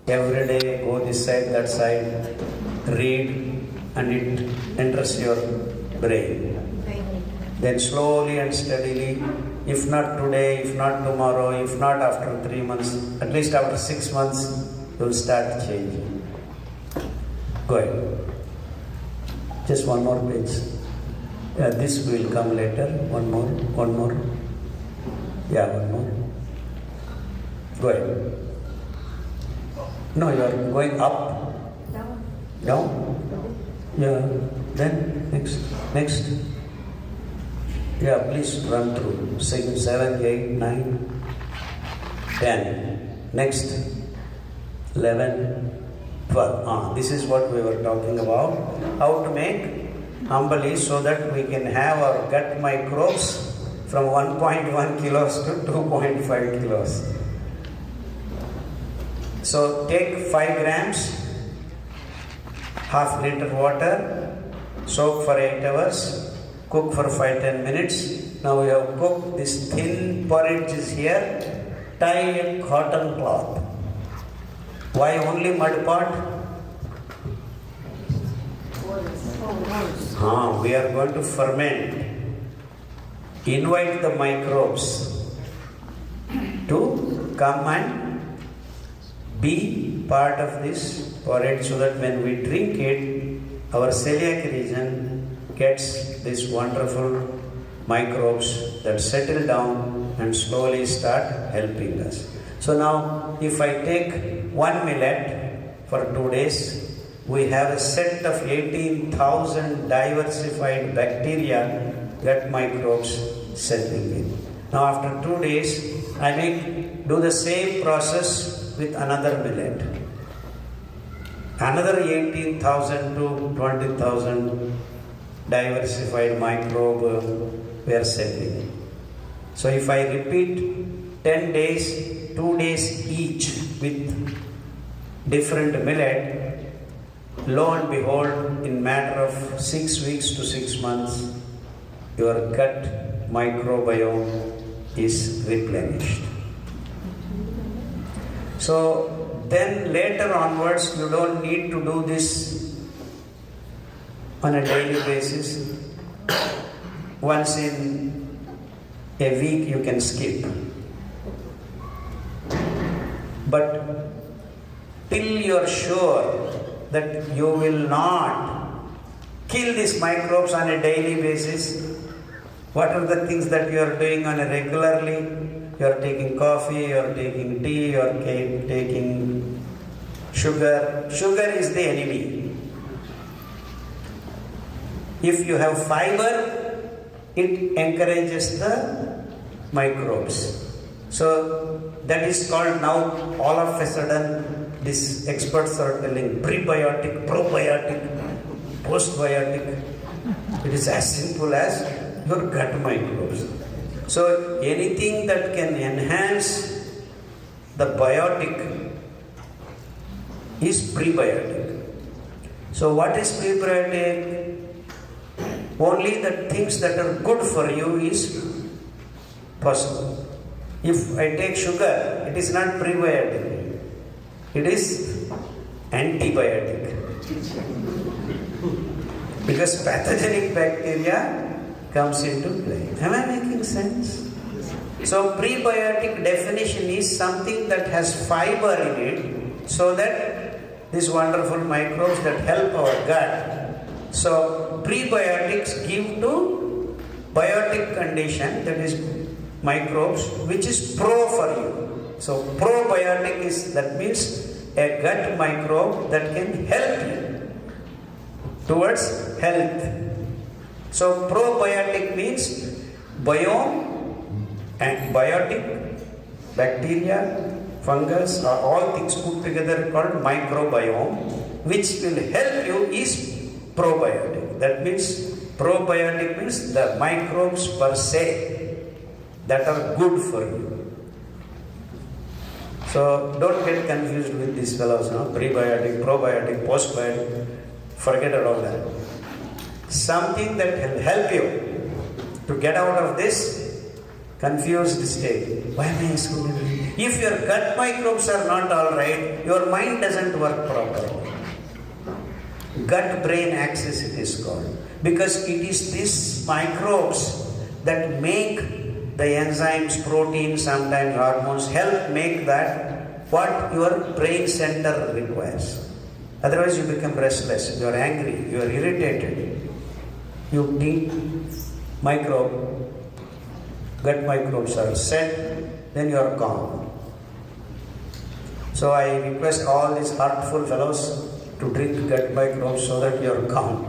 Every day go this side, that side, read, and it enters your brain. Then slowly and steadily, if not today, if not tomorrow, if not after 3 months, at least after 6 months, you will start changing. Go ahead. Just one more page. Yeah, this will come later. One more. Yeah, one more. Go ahead. No, you are going up. Down? Yeah. Then next. Yeah, please run through. 6, 7, 8, 9, 10. Next. 11, 12. This is what we were talking about. How to make Ambali so that we can have our gut microbes from 1.1 kilos to 2.5 kilos. So take 5 grams, half liter water, soak for 8 hours, cook for 5-10 minutes. Now we have cooked this thin porridge is here, tie a cotton cloth. Why only mud pot? We are going to ferment. Invite the microbes to come and be part of this porridge so that when we drink it, our celiac region gets these wonderful microbes that settle down and slowly start helping us. So now, if I take one millet for 2 days, we have a set of 18,000 diversified bacteria, gut microbes settling in. Now, after 2 days, I may do the same process with another millet. Another 18,000 to 20,000 diversified microbe were settling. So if I repeat 10 days, 2 days each with different millet, lo and behold, in matter of 6 weeks to 6 months, your gut microbiome is replenished. So then later onwards, you don't need to do this on a daily basis. Once in a week you can skip. But till you are sure that you will not kill these microbes on a daily basis, what are the things that you are doing on a regularly? You are taking coffee, you are taking tea, you are taking sugar. Sugar is the enemy. If you have fiber, it encourages the microbes. So that is called now, all of a sudden, these experts are telling prebiotic, probiotic, postbiotic. It is as simple as your gut microbes. So anything that can enhance the biotic is prebiotic. So what is prebiotic? Only the things that are good for you is possible. If I take sugar, it is not prebiotic. It is antibiotic. Because pathogenic bacteria comes into play. Am I making sense? So prebiotic definition is something that has fiber in it, so that these wonderful microbes that help our gut. So prebiotics give to biotic condition, that is microbes, which is pro for you. So probiotic is, that means a gut microbe that can help you towards health. So probiotic means biome and biotic, bacteria, fungus, are all things put together called microbiome, which will help you is probiotic. That means probiotic means the microbes per se that are good for you. So don't get confused with these fellows, no? Prebiotic, probiotic, postbiotic. Forget about that. Something that will help you to get out of this confused state. Why am I asking? If your gut microbes are not all right, your mind doesn't work properly. Gut-brain axis it is called. Because it is these microbes that make the enzymes, proteins, sometimes hormones, help make that what your brain center requires. Otherwise you become restless, you are angry, you are irritated. You need gut microbes are set, then you are calm. So I request all these heartful fellows to drink gut microbes so that you are calm.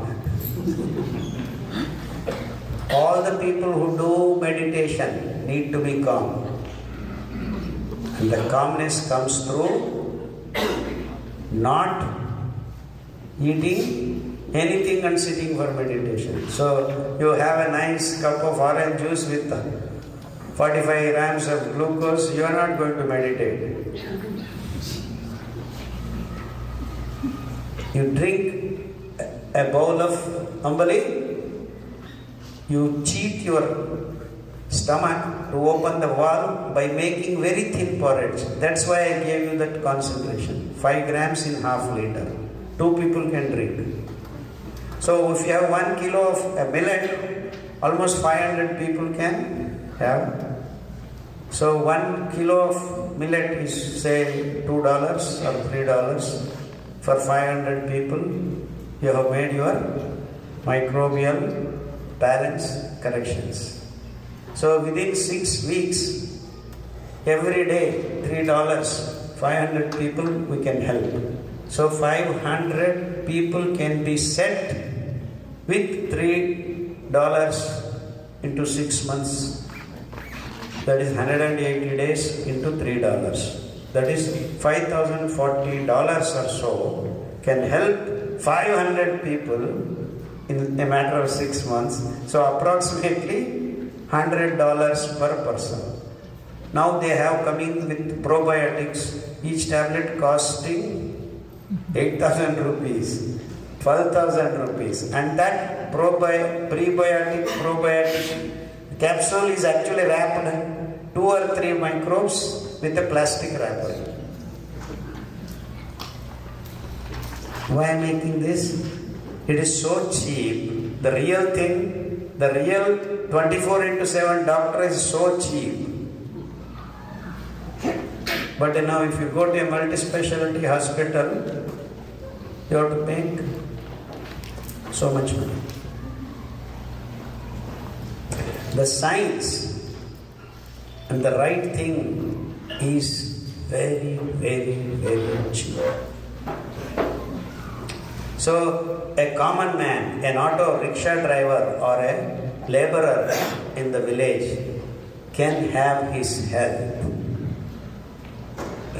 All the people who do meditation need to be calm. And the calmness comes through not eating anything and sitting for meditation. So you have a nice cup of orange juice with 45 grams of glucose, you are not going to meditate. You drink a bowl of ambali, you cheat your stomach to open the valve by making very thin porridge. That's why I gave you that concentration. 5 grams in half liter. 2 people can drink. So if you have 1 kilo of a millet, almost 500 people can have. So 1 kilo of millet is say $2 or $3. For 500 people, you have made your microbial balance corrections. So within 6 weeks, every day $3, 500 people we can help. So 500 people can be set with $3 into 6 months. That is 180 days into $3. That is $5,040 or so can help 500 people in a matter of 6 months. So approximately $100 per person. Now they have come in with probiotics, each tablet costing 8,000 rupees, 12,000 rupees, and that prebiotic probiotic capsule is actually wrapped 2 or 3 microbes with a plastic wrapper. Why am I making this? It is so cheap. The real thing, the real 24/7 doctor is so cheap. But now if you go to a multi-specialty hospital, you have to pay so much money. The science and the right thing is very, very, very cheap. So a common man, an auto rickshaw driver or a laborer in the village can have his health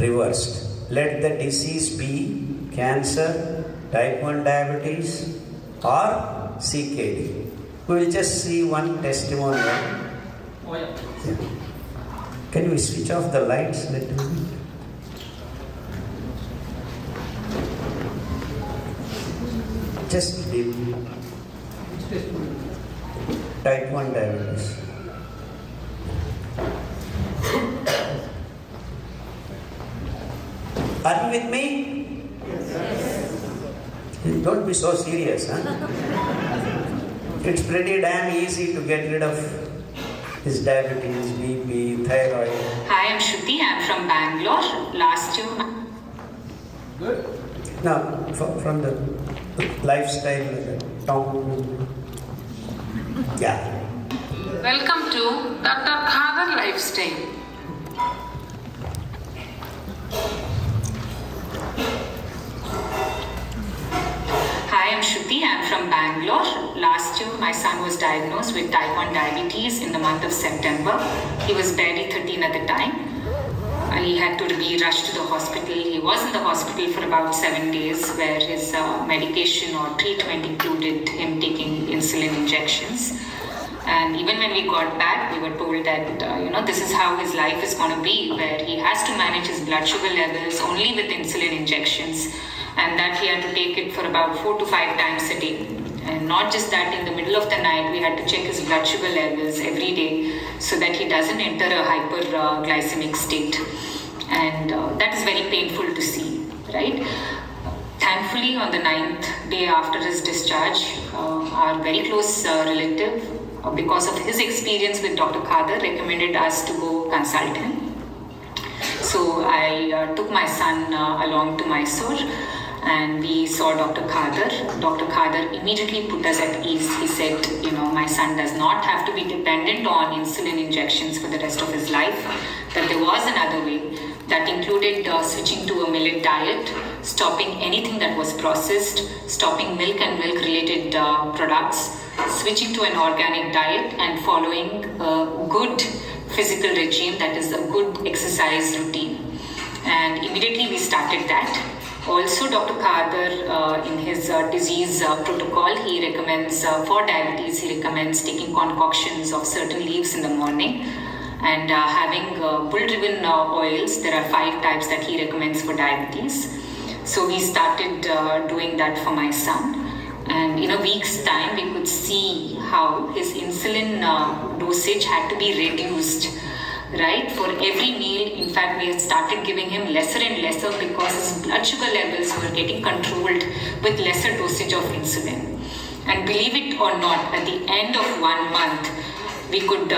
reversed. Let the disease be cancer, type 1 diabetes or CKD. We will just see one testimonial. Can we switch off the lights a little bit? Just dim. Type 1 diabetes. Are you with me? Yes. Don't be so serious, huh? It's pretty damn easy to get rid of this diabetes, BP, thyroid. Hi, I'm Shruti. I'm from Bangalore. Last year. Good. Now, from the lifestyle town. Yeah. Welcome to Dr.Khadar Lifestyle. Hi, I'm Shruti. I'm from Bangalore. Last year, my son was diagnosed with type 1 diabetes in the month of September. He was barely 13 at the time. He had to be rushed to the hospital. He was in the hospital for about 7 days, where his medication or treatment included him taking insulin injections. And even when we got back, we were told that, this is how his life is going to be, where he has to manage his blood sugar levels only with insulin injections, and that he had to take it for about 4 to 5 times a day. And not just that, in the middle of the night, we had to check his blood sugar levels every day so that he doesn't enter a hyperglycemic state. And that is very painful to see, right? Thankfully, on the 9th day after his discharge, our very close relative, because of his experience with Dr. Khadar, recommended us to go consult him. So I took my son along to Mysore, and we saw Dr. Khadar. Dr. Khadar immediately put us at ease. He said, my son does not have to be dependent on insulin injections for the rest of his life, that there was another way that included switching to a millet diet, stopping anything that was processed, stopping milk and milk-related products, switching to an organic diet, and following a good physical regime, that is a good exercise routine. And immediately we started that. Also, Dr. Khadar, in his disease protocol, he recommends, for diabetes, he recommends taking concoctions of certain leaves in the morning and having bull-driven oils. There are 5 types that he recommends for diabetes. So we started doing that for my son. And in a week's time, we could see how his insulin dosage had to be reduced. Right? For every meal, in fact, we had started giving him lesser and lesser because his blood sugar levels were getting controlled with lesser dosage of insulin. And believe it or not, at the end of 1 month, we could,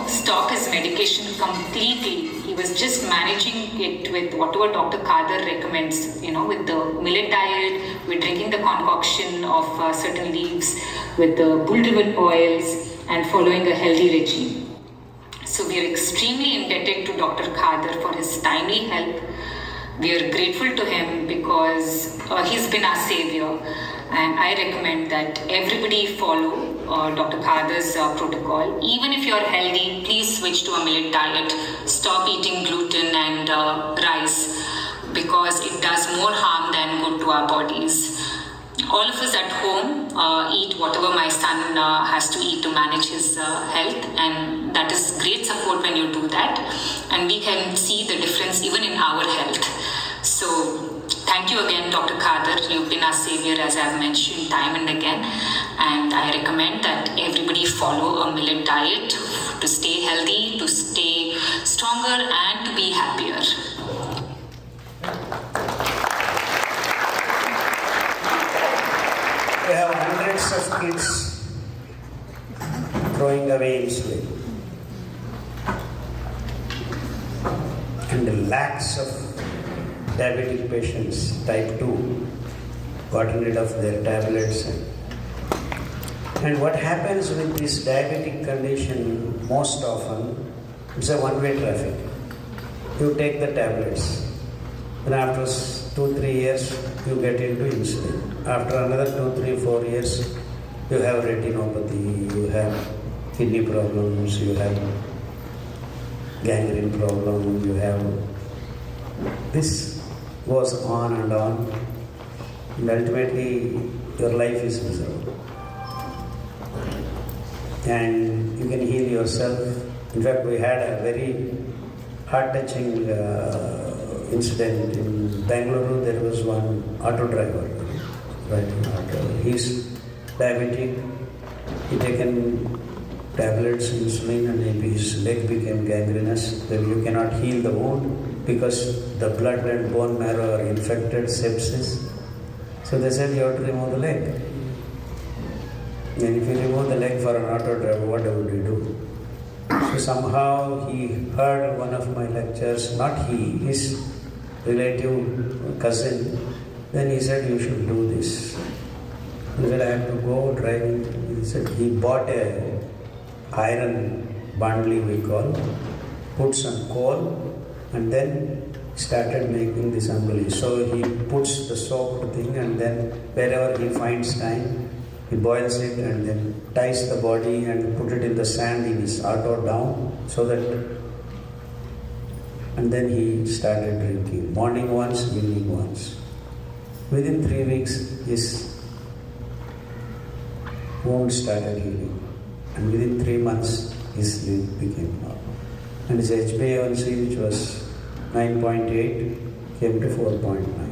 stop his medication completely. He was just managing it with whatever Dr. Khadar recommends, with the millet diet, with drinking the concoction of certain leaves, with the bull-driven oils, and following a healthy regime. So we are extremely indebted to Dr. Khadar for his timely help. We are grateful to him because he's been our savior. And I recommend that everybody follow Dr. Khadar's protocol. Even if you're healthy, please switch to a millet diet. Stop eating gluten and rice because it does more harm than good to our bodies. All of us at home eat whatever my son has to eat to manage his health, and that is great support when you do that. And we can see the difference even in our health. So thank you again, Dr. Khadar. You've been our savior, as I've mentioned time and again. And I recommend that everybody follow a millet diet to stay healthy, to stay stronger, and to be happier. We have hundreds of kids throwing away insulin and lakhs of diabetic patients, type 2, gotten rid of their tablets. And what happens with this diabetic condition most often, it's a one-way traffic. You take the tablets, and after 2-3 years, you get into insulin. After another 2-3-4 years, you have retinopathy, you have kidney problems, you have gangrene problem, you have this goes on, and ultimately your life is miserable. And you can heal yourself. In fact, we had a very heart-touching incident in Bangalore. There was one auto driver, right? He's diabetic. He taken tablets, insulin, and maybe his leg became gangrenous. Then you cannot heal the wound because the blood and bone marrow are infected, sepsis. So they said you have to remove the leg. And if you remove the leg for an auto driver, what would you do? So somehow he heard one of my lectures, not he, his relative, cousin. Then he said, you should do this. He said, I have to go driving. He said, he bought a iron bandli, we call, put some coal, and then started making this ambali. So he puts the soaked thing, and then wherever he finds time, he boils it and then ties the body and put it in the sand in his auto down so that, and then he started drinking. Morning once, evening once. Within 3 weeks, his wound started healing. And within 3 months, his sleep became normal. And his HbA1c, which was 9.8, came to 4.9.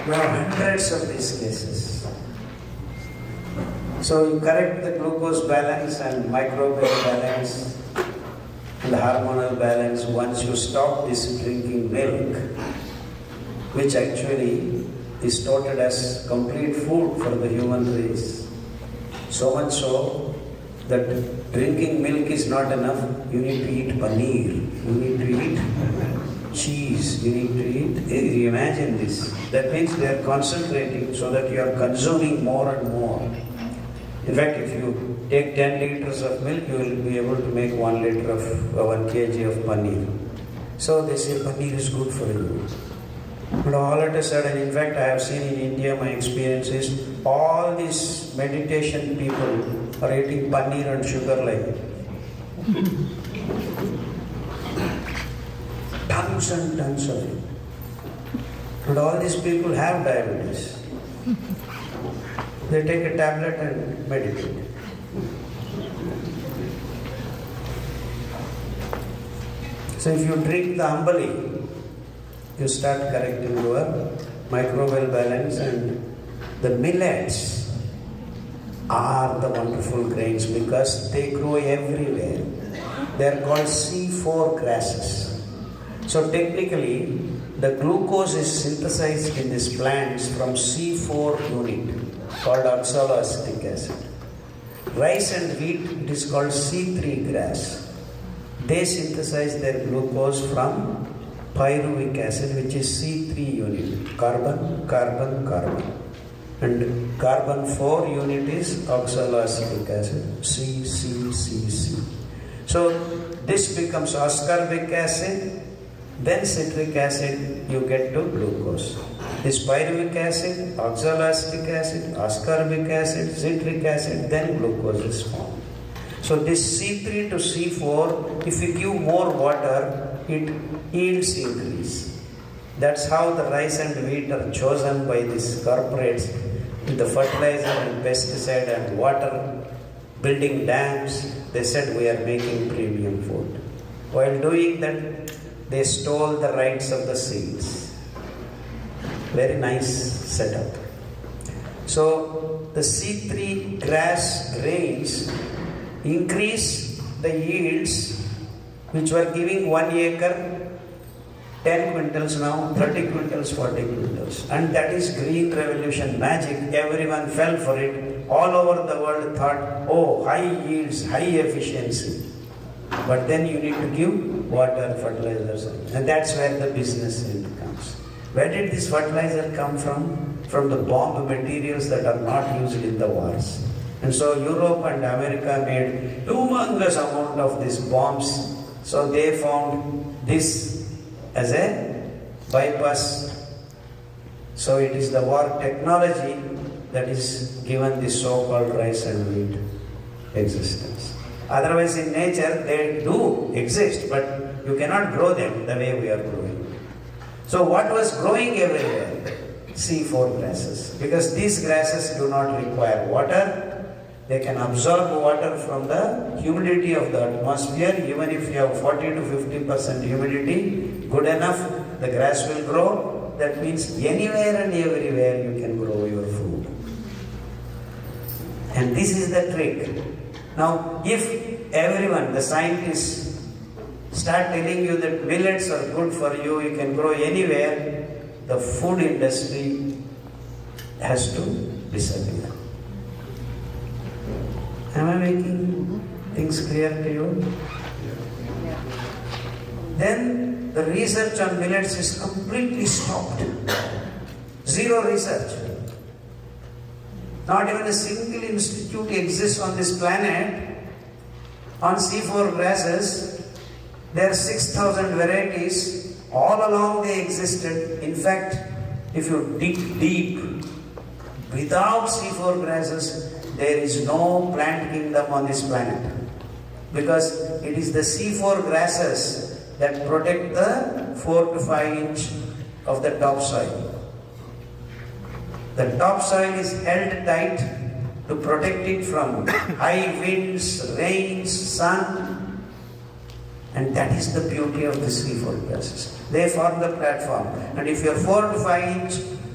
We have hundreds of these cases. So you correct the glucose balance and microbial balance and hormonal balance once you stop this drinking milk, which actually is touted as complete food for the human race. So much so that drinking milk is not enough. You need to eat paneer, you need to eat cheese, you need to eat, imagine this. That means they are concentrating so that you are consuming more and more. In fact, if you take 10 liters of milk, you will be able to make 1 liter of 1 kg of paneer. So they say paneer is good for you. But all of a sudden, in fact, I have seen in India, my experience is all these meditation people are eating paneer and sugar like it. Tons and tons of it. But all these people have diabetes. They take a tablet and meditate. So if you drink the ambali, you start correcting your microbial balance, and the millets are the wonderful grains because they grow everywhere. They are called C4 grasses. So technically, the glucose is synthesized in these plants from C4 unit called oxaloacetic acid. Rice and wheat, it is called C3 grass. They synthesize their glucose from pyruvic acid, which is C3 unit, carbon, carbon, carbon. And carbon 4 unit is oxaloacetic acid, C, C, C, C. So this becomes ascorbic acid, then citric acid, you get to glucose. This pyruvic acid, oxaloacetic acid, ascorbic acid, citric acid, then glucose is formed. So this C3 to C4, if you give more water, it yields increase. That's how the rice and wheat are chosen by these corporates in the fertilizer and pesticide and water building dams. They said we are making premium food. While doing that, they stole the rights of the seeds. Very nice setup. So the C3 grass grains increase the yields, which were giving 1 acre 10 quintals, now 30 quintals, 40 quintals. And that is green revolution magic. Everyone fell for it. All over the world thought, oh, high yields, high efficiency. But then you need to give water, fertilizers, and that's where the business end comes. Where did this fertilizer come from? From the bomb materials that are not used in the wars. And so Europe and America made humongous amount of these bombs. So they found this as a bypass. So it is the war technology that is given this so-called rice and wheat existence. Otherwise in nature they do exist, but you cannot grow them the way we are growing. So what was growing everywhere? C4 grasses. Because these grasses do not require water. They can absorb water from the humidity of the atmosphere. Even if you have 40 to 50% humidity, good enough, the grass will grow. That means anywhere and everywhere you can grow your food. And this is the trick. Now, if everyone, the scientists, start telling you that millets are good for you, you can grow anywhere, the food industry has to disappear. Am I making things clear to you? Then the research on millets is completely stopped. Zero research. Not even a single institute exists on this planet on C4 grasses. There are 6,000 varieties. All along they existed. In fact, if you dig deep, without C4 grasses, there is no plant kingdom on this planet. Because it is the C4 grasses that protect the 4 to 5 inch of the topsoil. The topsoil is held tight to protect it from high winds, rains, sun. And that is the beauty of the C4 grasses. They form the platform. And if your 4 to 5 inch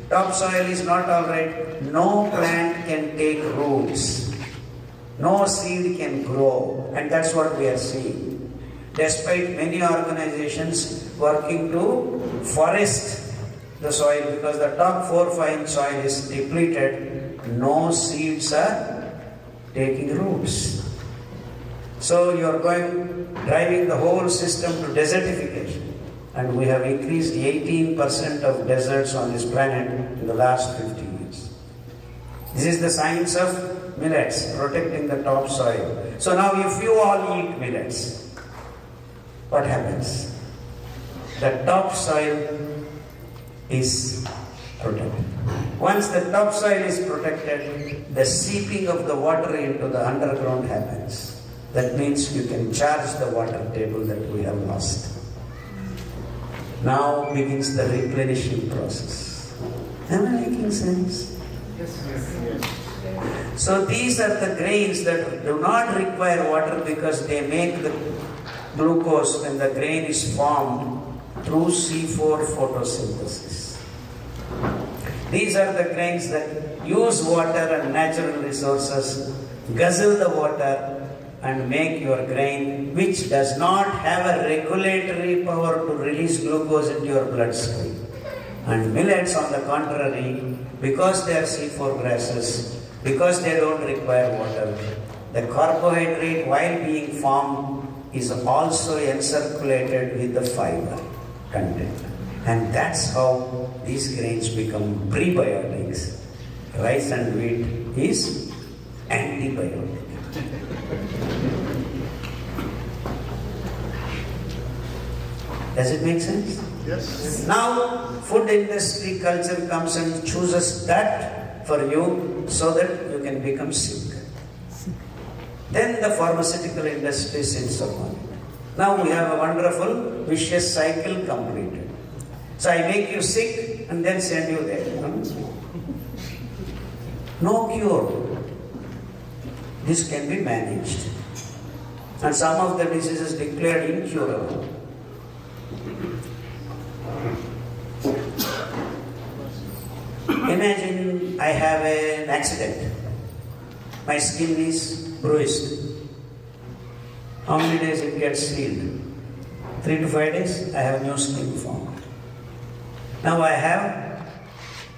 topsoil is not alright, no plant can take roots. No seed can grow. And that's what we are seeing. Despite many organizations working to forest the soil, because the top 4-5 inch soil is depleted, no seeds are taking roots. So you are driving the whole system to desertification. And we have increased 18% of deserts on this planet in the last 50 years. This is the science of millets, protecting the topsoil. So now if you all eat millets, what happens? The topsoil is protected. Once the topsoil is protected, the seeping of the water into the underground happens. That means you can charge the water table that we have lost. Now begins the replenishing process. Am I making sense? Yes. So these are the grains that do not require water because they make the glucose when the grain is formed through C4 photosynthesis. These are the grains that use water and natural resources, guzzle the water, and make your grain, which does not have a regulatory power to release glucose into your bloodstream. And millets, on the contrary, because they are C4 grasses, because they don't require water, the carbohydrate, while being formed, is also encirculated with the fiber content. And that's how these grains become prebiotics. Rice and wheat is antibiotic. Does it make sense? Yes. Now, food industry culture comes and chooses that for you so that you can become sick. Then the pharmaceutical industry sits upon it. Now we have a wonderful vicious cycle completed. So I make you sick and then send you there. No cure. This can be managed. And some of the diseases declared incurable. Imagine I have an accident. My skin is bruised. How many days it gets healed? 3 to 5 days, I have new skin formed. Now I have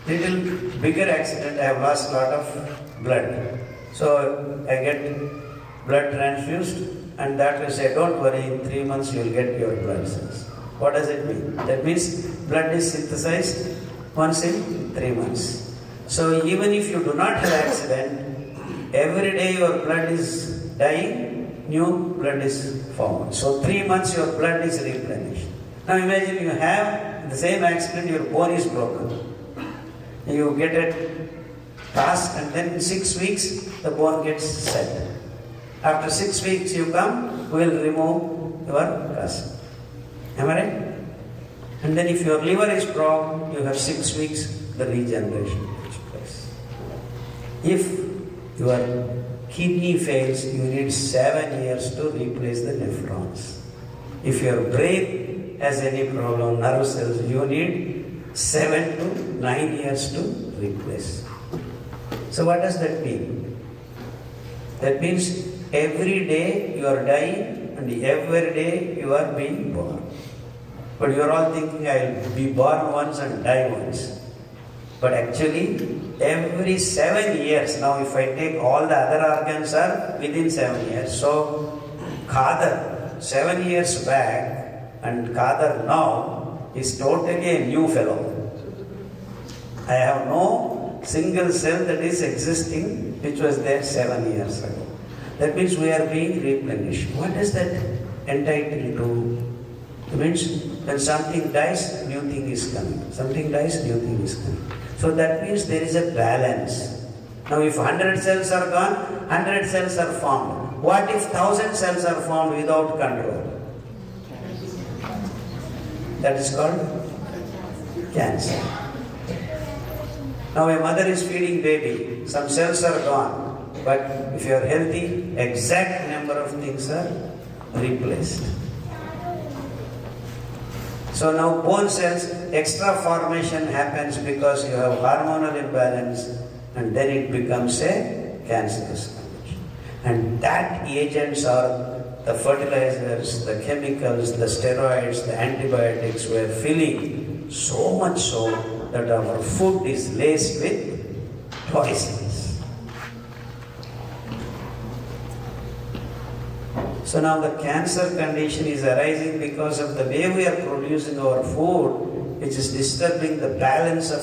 little bigger accident, I have lost a lot of blood. So I get blood transfused and that will say, don't worry, in 3 months you will get your blood cells. What does it mean? That means blood is synthesized once in 3 months. So even if you do not have accident, every day your blood is dying, new blood is formed. So 3 months your blood is replenished. Now imagine you have the same accident, your bone is broken. You get a cast and then in 6 weeks the bone gets set. After 6 weeks you come, we will remove your cast. Am I right? And then if your liver is clogged, you have 6 weeks, the regeneration takes place. If your kidney fails, you need 7 years to replace the nephrons. If your brain has any problem, nerve cells, you need 7 to 9 years to replace. So what does that mean? That means every day you are dying and every day you are being born. But you are all thinking, I will be born once and die once. But actually, every 7 years, now if I take all the other organs are within 7 years. So, Khadar, 7 years back, and Khadar now is totally a new fellow. I have no single cell that is existing which was there 7 years ago. That means we are being replenished. What does that entitle to? It means when something dies, new thing is coming. Something dies, new thing is coming. So that means there is a balance. Now if 100 cells are gone, 100 cells are formed. What if 1000 cells are formed without control? That is called cancer. Now a mother is feeding baby. Some cells are gone. But if you are healthy, exact number of things are replaced. So now bone cells, extra formation happens because you have hormonal imbalance and then it becomes a cancerous condition. And that agents are the fertilizers, the chemicals, the steroids, the antibiotics we are filling so much so that our food is laced with poisons. So now the cancer condition is arising because of the way we are producing our food, which is disturbing the balance of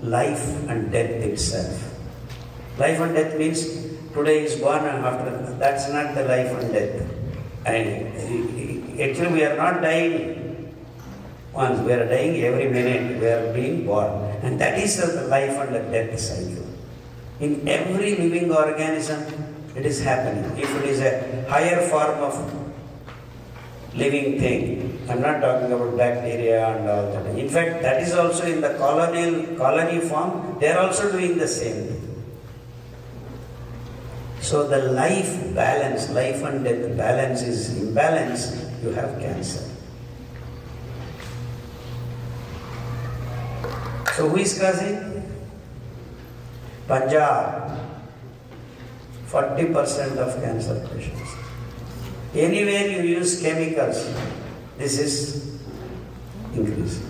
life and death itself. Life and death means today is born and after, that's not the life and death. And actually we are not dying once, we are dying every minute, we are being born. And that is the life and the death cycle. In every living organism, it is happening. If it is a higher form of living thing, I'm not talking about bacteria and all that. In fact, that is also in the colony form, they are also doing the same thing. So the life balance, life and death balance is imbalance, you have cancer. So who is causing? Punjab. 40% of cancer patients. Anywhere you use chemicals, this is increasing.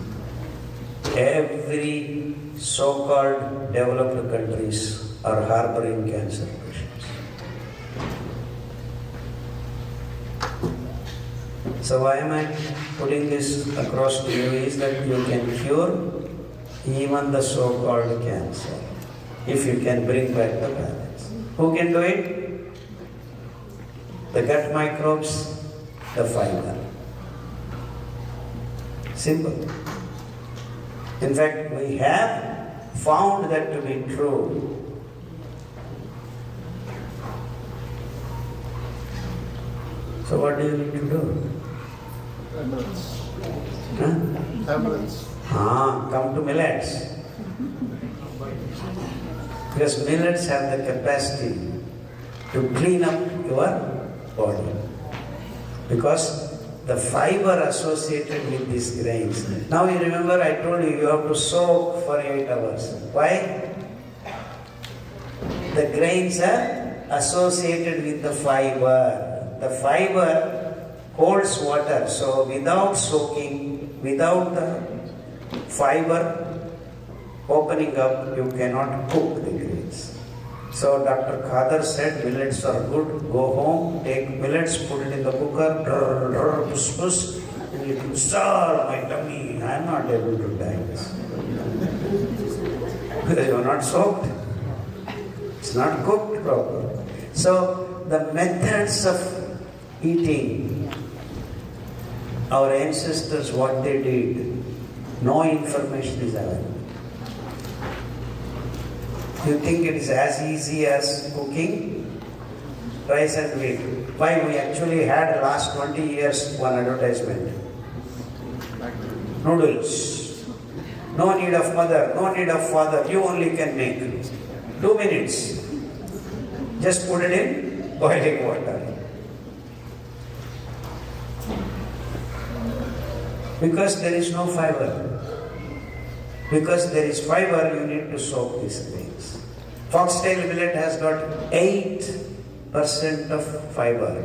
Every so-called developed countries are harboring cancer patients. So why am I putting this across to you is that you can cure even the so-called cancer if you can bring back the balance. Who can do it? The gut microbes, the fiber. Simple. In fact, we have found that to be true. So what do you need to do? Come to millets. Because millets have the capacity to clean up your body. Because the fiber associated with these grains. Now you remember I told you have to soak for 8 hours. Why? The grains are associated with the fiber. The fiber holds water, so without soaking, without the fiber opening up, you cannot cook the grains. So Dr. Khadar said millets are good, go home, take millets, put it in the cooker, push, and you can starve my tummy. I am not able to digest. Because you are not soaked. It's not cooked properly. So the methods of eating, our ancestors, what they did, no information is available. You think it is as easy as cooking rice and wheat. Why? We actually had last 20 years one advertisement. Noodles. No need of mother, no need of father, you only can make. 2 minutes. Just put it in boiling water. Because there is no fiber. Because there is fiber, you need to soak these grains. Foxtail millet has got 8% of fiber.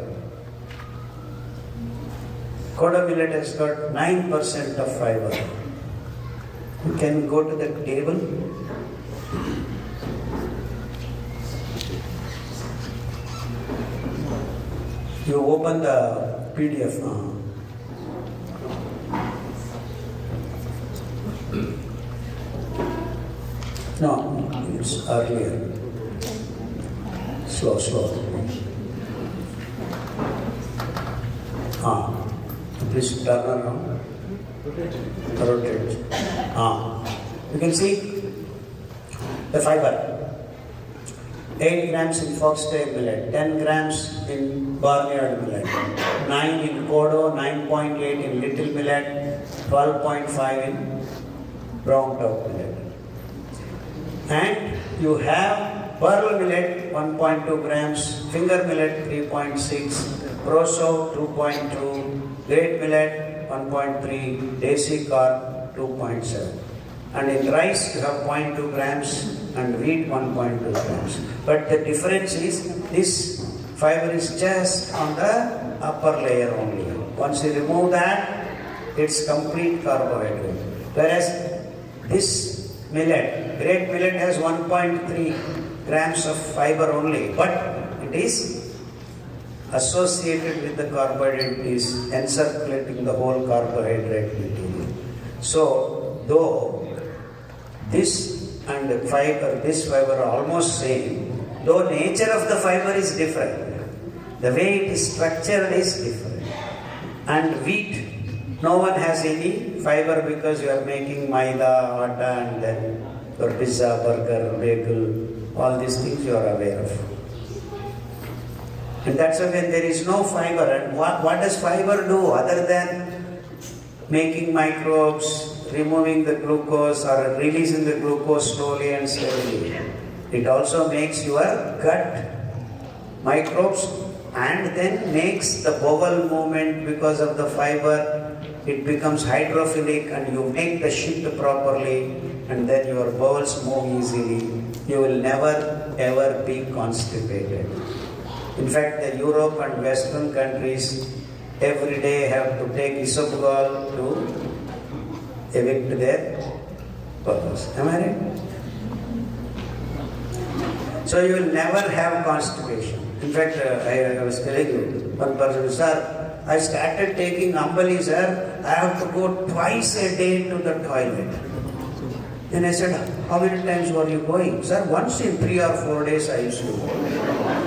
Koda millet has got 9% of fiber. You can go to the table. You open the PDF now. No, it's earlier. Slow. Please turn around. Rotate. You can see the fiber. 8 grams in foxtail millet, 10 grams in barnyard millet, 9 in kodo, 9.8 in little millet, 12.5 in brown top millet. And you have pearl millet 1.2 grams, finger millet 3.6, proso 2.2, great millet 1.3, desi corn 2.7. And in rice you have 0.2 grams and wheat 1.2 grams. But the difference is this fiber is just on the upper layer only. Once you remove that, it's complete carbohydrate. Whereas this millet, great millet has 1.3 grams of fiber only, but it is associated with the carbohydrate, is encirculating the whole carbohydrate material. So, though this and the fiber, this fiber are almost same, though nature of the fiber is different, the way it is structured is different. And wheat, no one has any fiber because you are making maida, atta, and then your pizza, burger, bagel, all these things you are aware of. And that's why when there is no fiber, and what does fiber do other than making microbes, removing the glucose or releasing the glucose slowly and steadily? It also makes your gut microbes and then makes the bowel movement because of the fiber. It becomes hydrophilic and you make the shit properly and then your bowels move easily. You will never ever be constipated. In fact, the Europe and Western countries every day have to take isopgol to evict their workers. Am I right? So you will never have constipation. In fact, I was telling you, one person, sir, I started taking Ambali, sir. I have to go twice a day to the toilet. Then I said, how many times were you going? Sir, once in 3 or 4 days I used to go.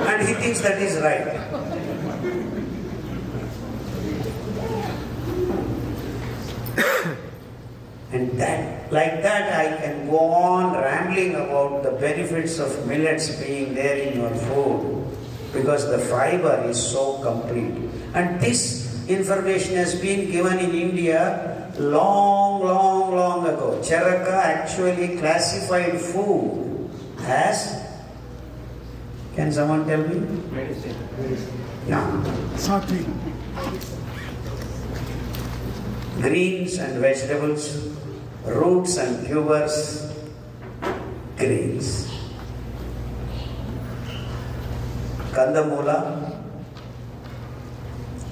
And he thinks that is right. And that, like that, I can go on rambling about the benefits of millets being there in your food, because the fiber is so complete. And this information has been given in India long ago. Charaka actually classified food as, can someone tell me? Medicine. Yeah. Sati. Greens and vegetables, roots and tubers, grains. Kandamula,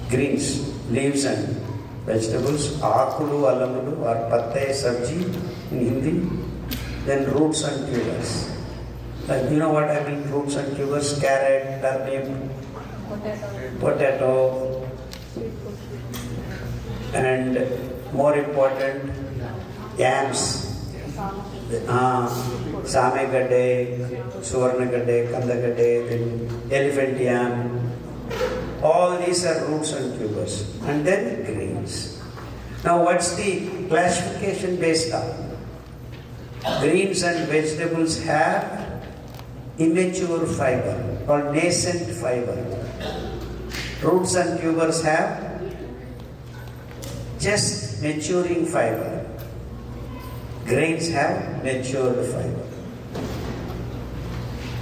greens, leaves and vegetables, akulu, alamulu or patte sabji in Hindi, then roots and tubers. Like, you know what I mean, roots and tubers? Carrot, turnip, potato, and more important, yams. Samegadde, Suvarnagadde, Kandagadde, then elephant yam. All these are roots and tubers. And then grains. Now what's the classification based on? Greens and vegetables have immature fiber or nascent fiber. Roots and tubers have just maturing fiber. Grains have matured fiber.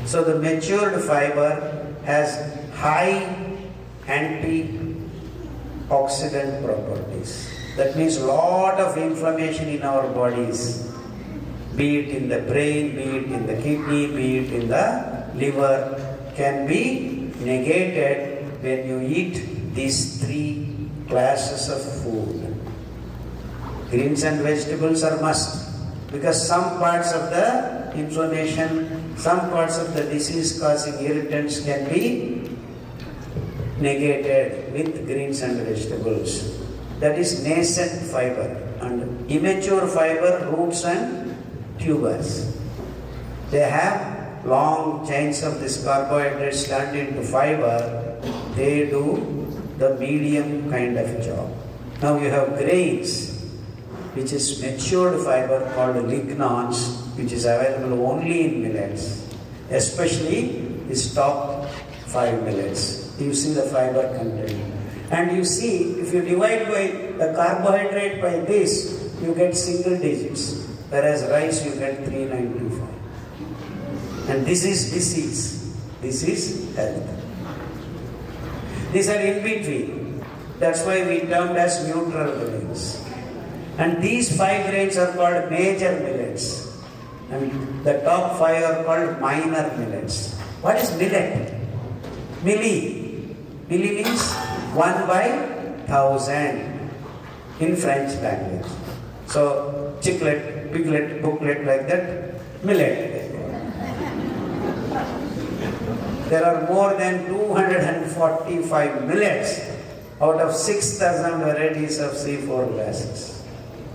So the matured fiber has high antioxidant properties. That means a lot of inflammation in our bodies, be it in the brain, be it in the kidney, be it in the liver, can be negated when you eat these 3 classes of food. Greens and vegetables are must, because some parts of the inflammation, some parts of the disease causing irritants can be negated with greens and vegetables. That is nascent fiber. And immature fiber, roots and tubers. They have long chains of this carbohydrates turned into fiber. They do the medium kind of job. Now you have grains, which is matured fiber called lignans, which is available only in millets, especially these top 5 millets. You see the fiber content. And you see, if you divide by the carbohydrate by this, you get single digits, whereas rice you get 395. And this is disease, this is health. These are in between. That's why we termed as neutral grains. And these 5 grains are called major millets. And the top 5 are called minor millets. What is millet? Milli. Milli means 1 by 1,000 in French language. So, chiclet, piglet, booklet, like that, millet. There are more than 245 millets out of 6,000 varieties of C4 grasses.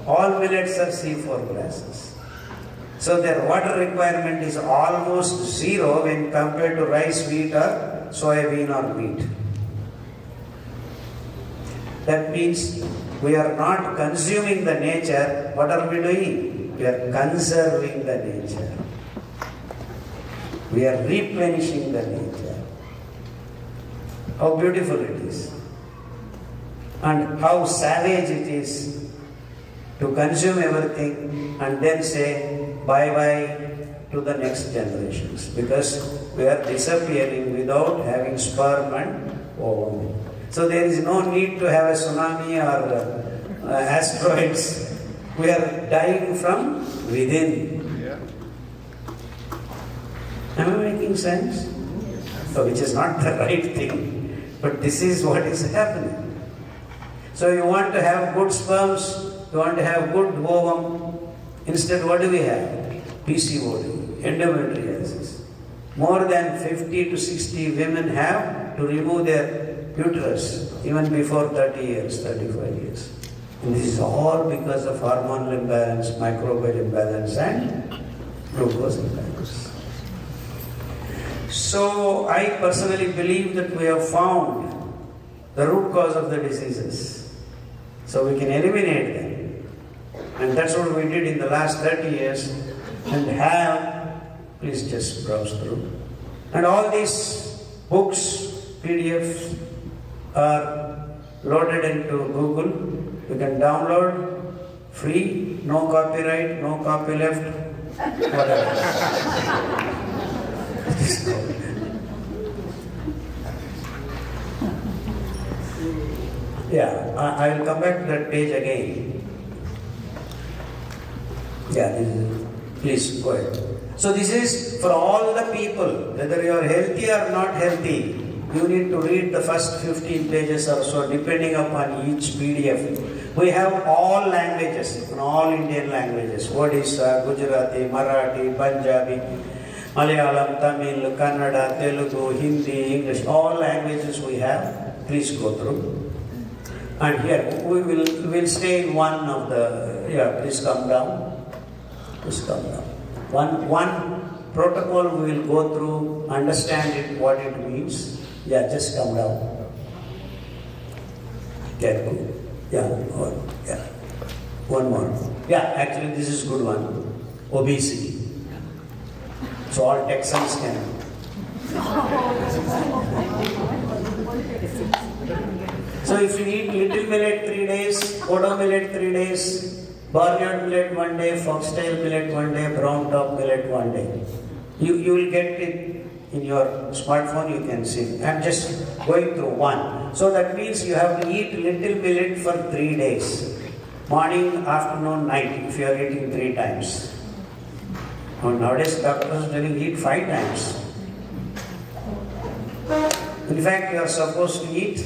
All millets are C4 grasses. So their water requirement is almost 0 when compared to rice, wheat or soybean or wheat. That means we are not consuming the nature. What are we doing? We are conserving the nature. We are replenishing the nature. How beautiful it is. And how savage it is to consume everything and then say bye-bye to the next generations, because we are disappearing without having sperm and ovum. So there is no need to have a tsunami or asteroids. We are dying from within. Am I making sense? So which is not the right thing, but this is what is happening. So you want to have good sperms, you want to have good ovum. Instead, what do we have? PCOD, endometriosis. More than 50 to 60 women have to remove their uterus even before 30 years, 35 years. And this is all because of hormonal imbalance, microbial imbalance, and glucose imbalance. So I personally believe that we have found the root cause of the diseases. So we can eliminate them. And that's what we did in the last 30 years and have, please just browse through. And all these books, PDFs are loaded into Google. You can download free, no copyright, no copyleft, whatever. Yeah, I will come back to that page again. Yeah, please go ahead. So this is for all the people, whether you are healthy or not healthy, you need to read the first 15 pages or so, depending upon each PDF. We have all languages, all Indian languages, Odisha, Gujarati, Marathi, Punjabi, Malayalam, Tamil, Kannada, Telugu, Hindi, English, all languages we have. Please go through. And here, we'll stay in one of the, yeah, please come down. Please come down. One protocol we will go through, understand it, what it means. Yeah, just come down. Careful. Yeah, yeah. One more. Yeah, actually this is good one. Obesity. So all Texans can. So if you eat little millet 3 days, Odo millet 3 days, barnyard millet 1 day, foxtail millet 1 day, brown top millet 1 day. You will get it in your smartphone, you can see. I'm just going through one. So that means you have to eat little millet for 3 days. Morning, afternoon, night, if you are eating 3 times. Nowadays doctors are telling eat 5 times. In fact, you are supposed to eat,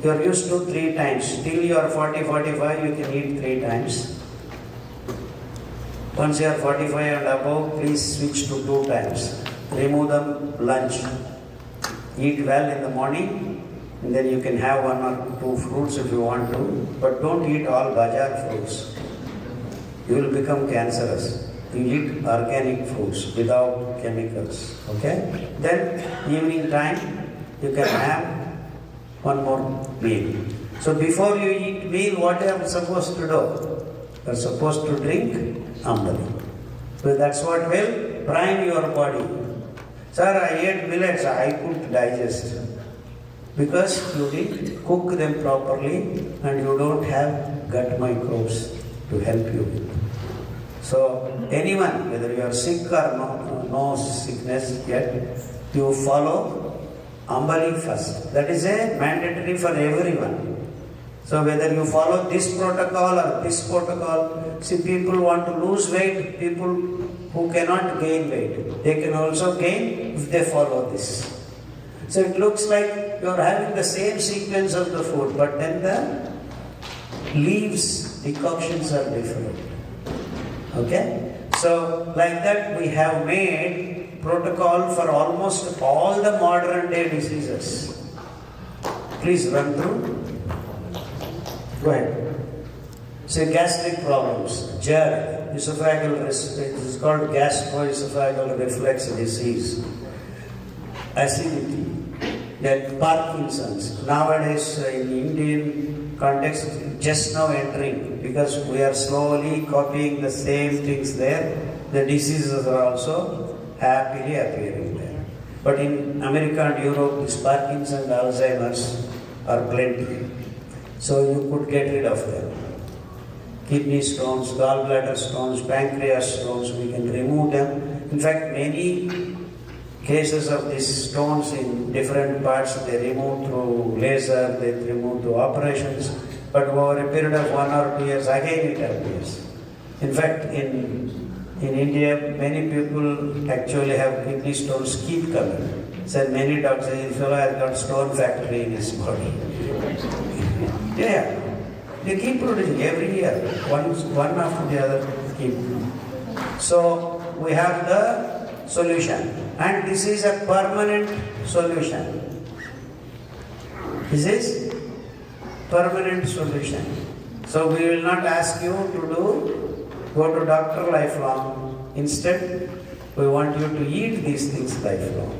you are used to 3 times. Till you are 40, 45, you can eat 3 times. Once you are 45 and above, please switch to 2 times. Remove the lunch. Eat well in the morning, and then you can have 1 or 2 fruits if you want to, but don't eat all bazaar fruits. You will become cancerous. You eat organic fruits without chemicals. Okay? Then, evening time, you can have 1 more meal. So before you eat meal, what are you supposed to do? You are supposed to drink Ambali. So that's what will prime your body. Sir, I ate millets, I couldn't digest. Because you didn't cook them properly and you don't have gut microbes to help you. So anyone, whether you are sick or no sickness yet, you follow Ambali first. That is a mandatory for everyone. So whether you follow this protocol or this protocol, see people want to lose weight, people who cannot gain weight, they can also gain if they follow this. So it looks like you are having the same sequence of the food, but then the leaves, decoctions are different. Okay? So like that we have made protocol for almost all the modern day diseases. Please run through. Go ahead. Say gastric problems, GERD, esophageal, it is called gastroesophageal reflux disease. Acidity, then Parkinson's. Nowadays in Indian context, just now entering, because we are slowly copying the same things there, the diseases are also happily appearing there. But in America and Europe, this Parkinson's and Alzheimer's are plenty. So you could get rid of them. Kidney stones, gallbladder stones, pancreas stones, we can remove them. In fact, many cases of these stones in different parts, they remove through laser, they remove through operations, but over a period of 1 or 2 years, again it appears. In fact, in In India, many people actually have kidney stones keep coming. Said many doctors say, this fellow has got stone factory in his body. Yeah, they keep producing every year, one after the other keep. So we have the solution, and this is a permanent solution. This is permanent solution. So we will not ask you to go to doctor lifelong. Instead, we want you to eat these things lifelong.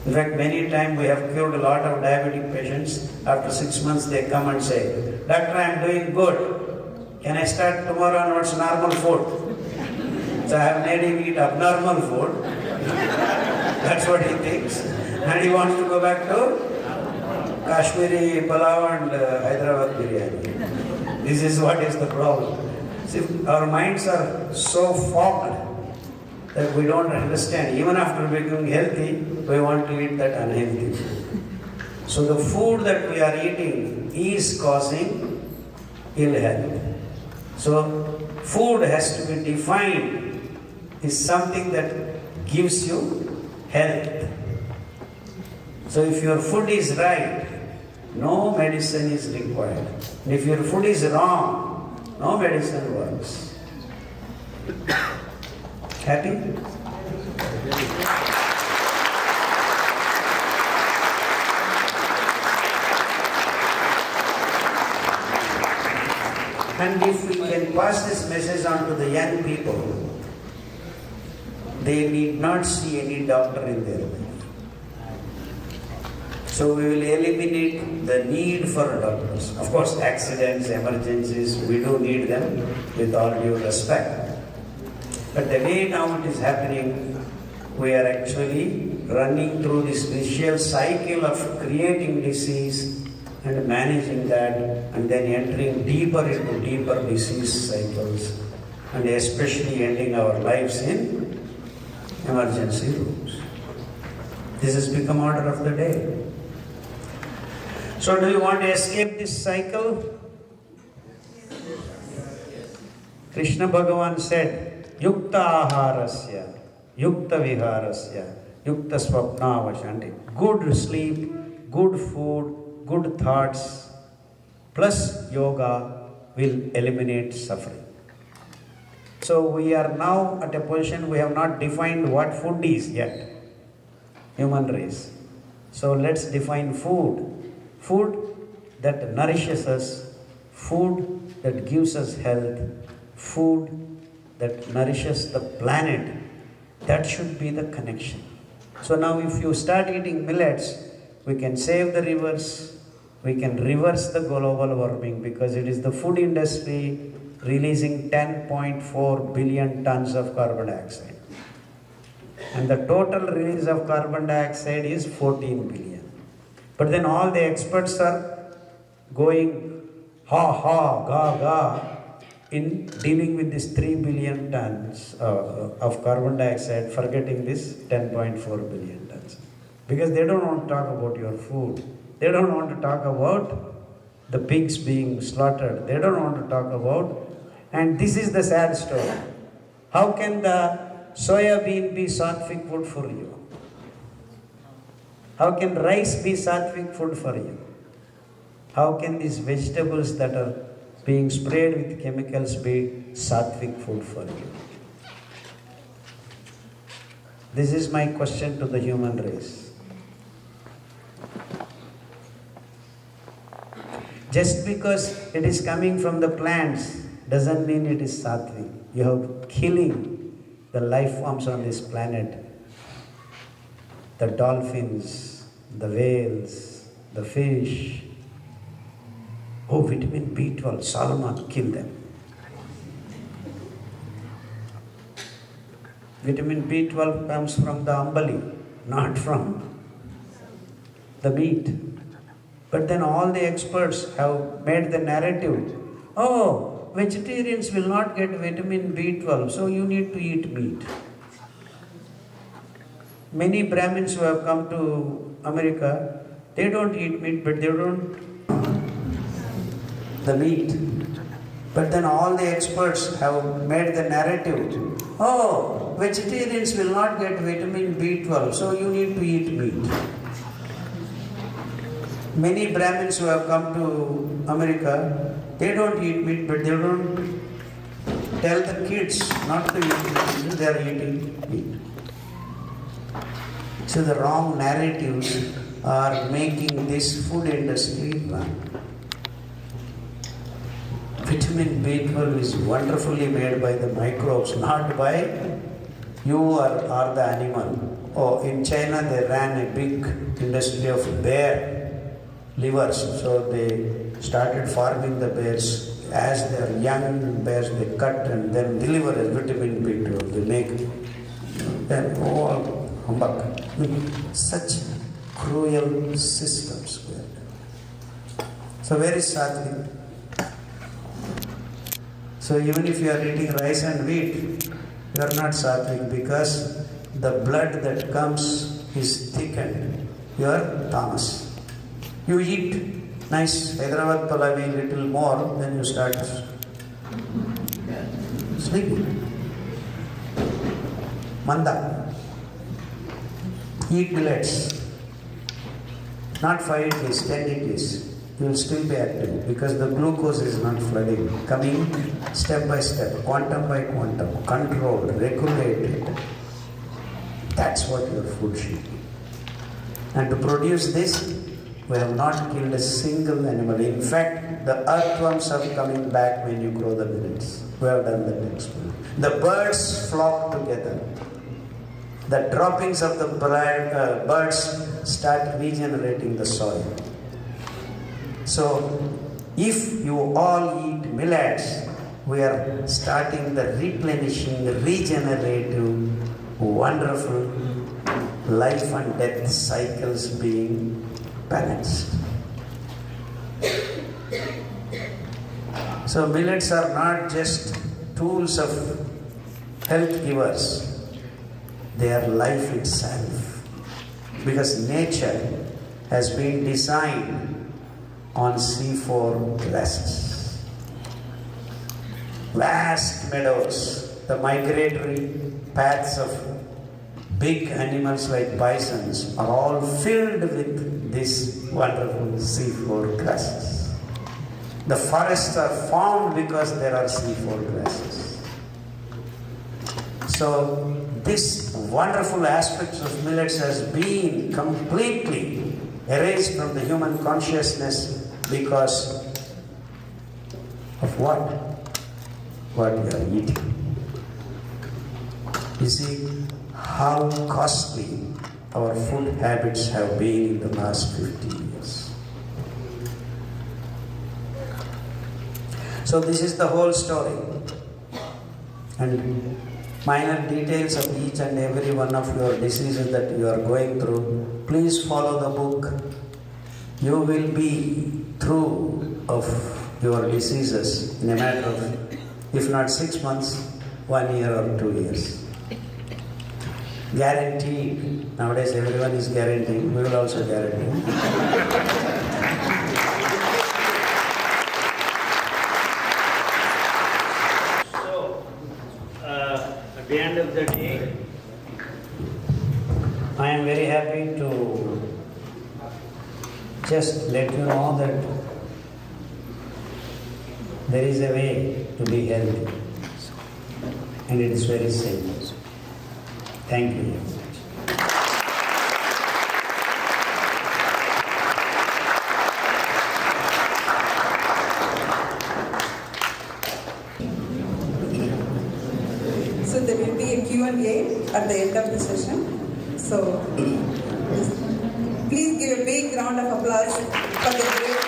In fact, many times we have cured a lot of diabetic patients. After 6 months, they come and say, Doctor, I am doing good. Can I start tomorrow onwards normal food? So I have made him eat abnormal food. That's what he thinks. And he wants to go back to Kashmiri pulao and Hyderabad biryani. This is what is the problem. See, our minds are so fogged that we don't understand. Even after becoming healthy, we want to eat that unhealthy food. So the food that we are eating is causing ill health. So food has to be defined is something that gives you health. So if your food is right, no medicine is required. And if your food is wrong, no medicine works. Happy? And if we can pass this message on to the young people, they need not see any doctor in their life. So we will eliminate the need for doctors. Of course, accidents, emergencies, we do need them with all due respect. But the way now it is happening, we are actually running through this vicious cycle of creating disease and managing that, and then entering deeper into deeper disease cycles, and especially ending our lives in emergency rooms. This has become order of the day. So do you want to escape this cycle? Krishna Bhagavan said, Yukta aharasya, Yukta viharasya, Yukta swapnavashanti. Good sleep, good food, good thoughts, plus yoga will eliminate suffering. So we are now at a position we have not defined what food is yet. Human race. So let's define food. Food that nourishes us, food that gives us health, food that nourishes the planet. That should be the connection. So now if you start eating millets, we can save the rivers, we can reverse the global warming, because it is the food industry releasing 10.4 billion tons of carbon dioxide. And the total release of carbon dioxide is 14 billion. But then all the experts are going ha ha, ga ga in dealing with this 3 billion tons of carbon dioxide, forgetting this 10.4 billion tons. Because they don't want to talk about your food. They don't want to talk about the pigs being slaughtered. They don't want to talk about, and this is the sad story. How can the soya bean be sattvic food for you? How can rice be sattvic food for you? How can these vegetables that are being sprayed with chemicals be sattvic food for you? This is my question to the human race. Just because it is coming from the plants doesn't mean it is sattvic. You have killing the life forms on this planet. The dolphins, the whales, the fish. Oh, vitamin B12, salmon, kill them. Vitamin B12 comes from the ambali, not from the meat. But then all the experts have made the narrative, oh, vegetarians will not get vitamin B12, so you need to eat meat. Many Brahmins who have come to America, they don't eat meat, but they don't the meat. But then all the experts have made the narrative, oh, vegetarians will not get vitamin B12, so you need to eat meat. Many Brahmins who have come to America, they don't eat meat, but they don't tell the kids not to eat meat, they are eating meat. So the wrong narratives are making this food industry run. Vitamin B12 is wonderfully made by the microbes, not by you or the animal. Oh, in China they ran a big industry of bear livers, so they started farming the bears. As they are young bears, they cut and then deliver as vitamin B12. They make then all humbug. Such cruel systems. So where is sattvic? So even if you are eating rice and wheat, you are not sattvic because the blood that comes is thickened. You are tamas. You eat nice Hyderabad palavi little more, then you start sleeping. Manda. Eat millets. Not 5 days, 10 days. You will still be active because the glucose is not flooding. Coming step by step, quantum by quantum, controlled, regulated. That's what your food should be. And to produce this, we have not killed a single animal. In fact, the earthworms are coming back when you grow the millets. We have done that experiment. The birds flock together. The droppings of the birds start regenerating the soil. So, if you all eat millets, we are starting the replenishing, regenerative, wonderful life and death cycles being balanced. So millets are not just tools of health givers, they are life itself. Because nature has been designed on C4 grasses. Vast meadows, the migratory paths of big animals like bisons are all filled with these wonderful C4 grasses. The forests are formed because there are C4 grasses. So this wonderful aspect of millets has been completely erased from the human consciousness because of what? What we are eating. You see how costly our food habits have been in the last 50 years. So this is the whole story. And minor details of each and every one of your diseases that you are going through, please follow the book. You will be through of your diseases in a matter of, if not 6 months, 1 year or 2 years. Guaranteed. Nowadays everyone is guaranteeing. We will also guarantee. So, at the end of the day, I am very happy to just let you know that there is a way to be healthy, and it is very simple. Thank you very much. So there will be a Q&A at the end of the session. So please give a big round of applause for the great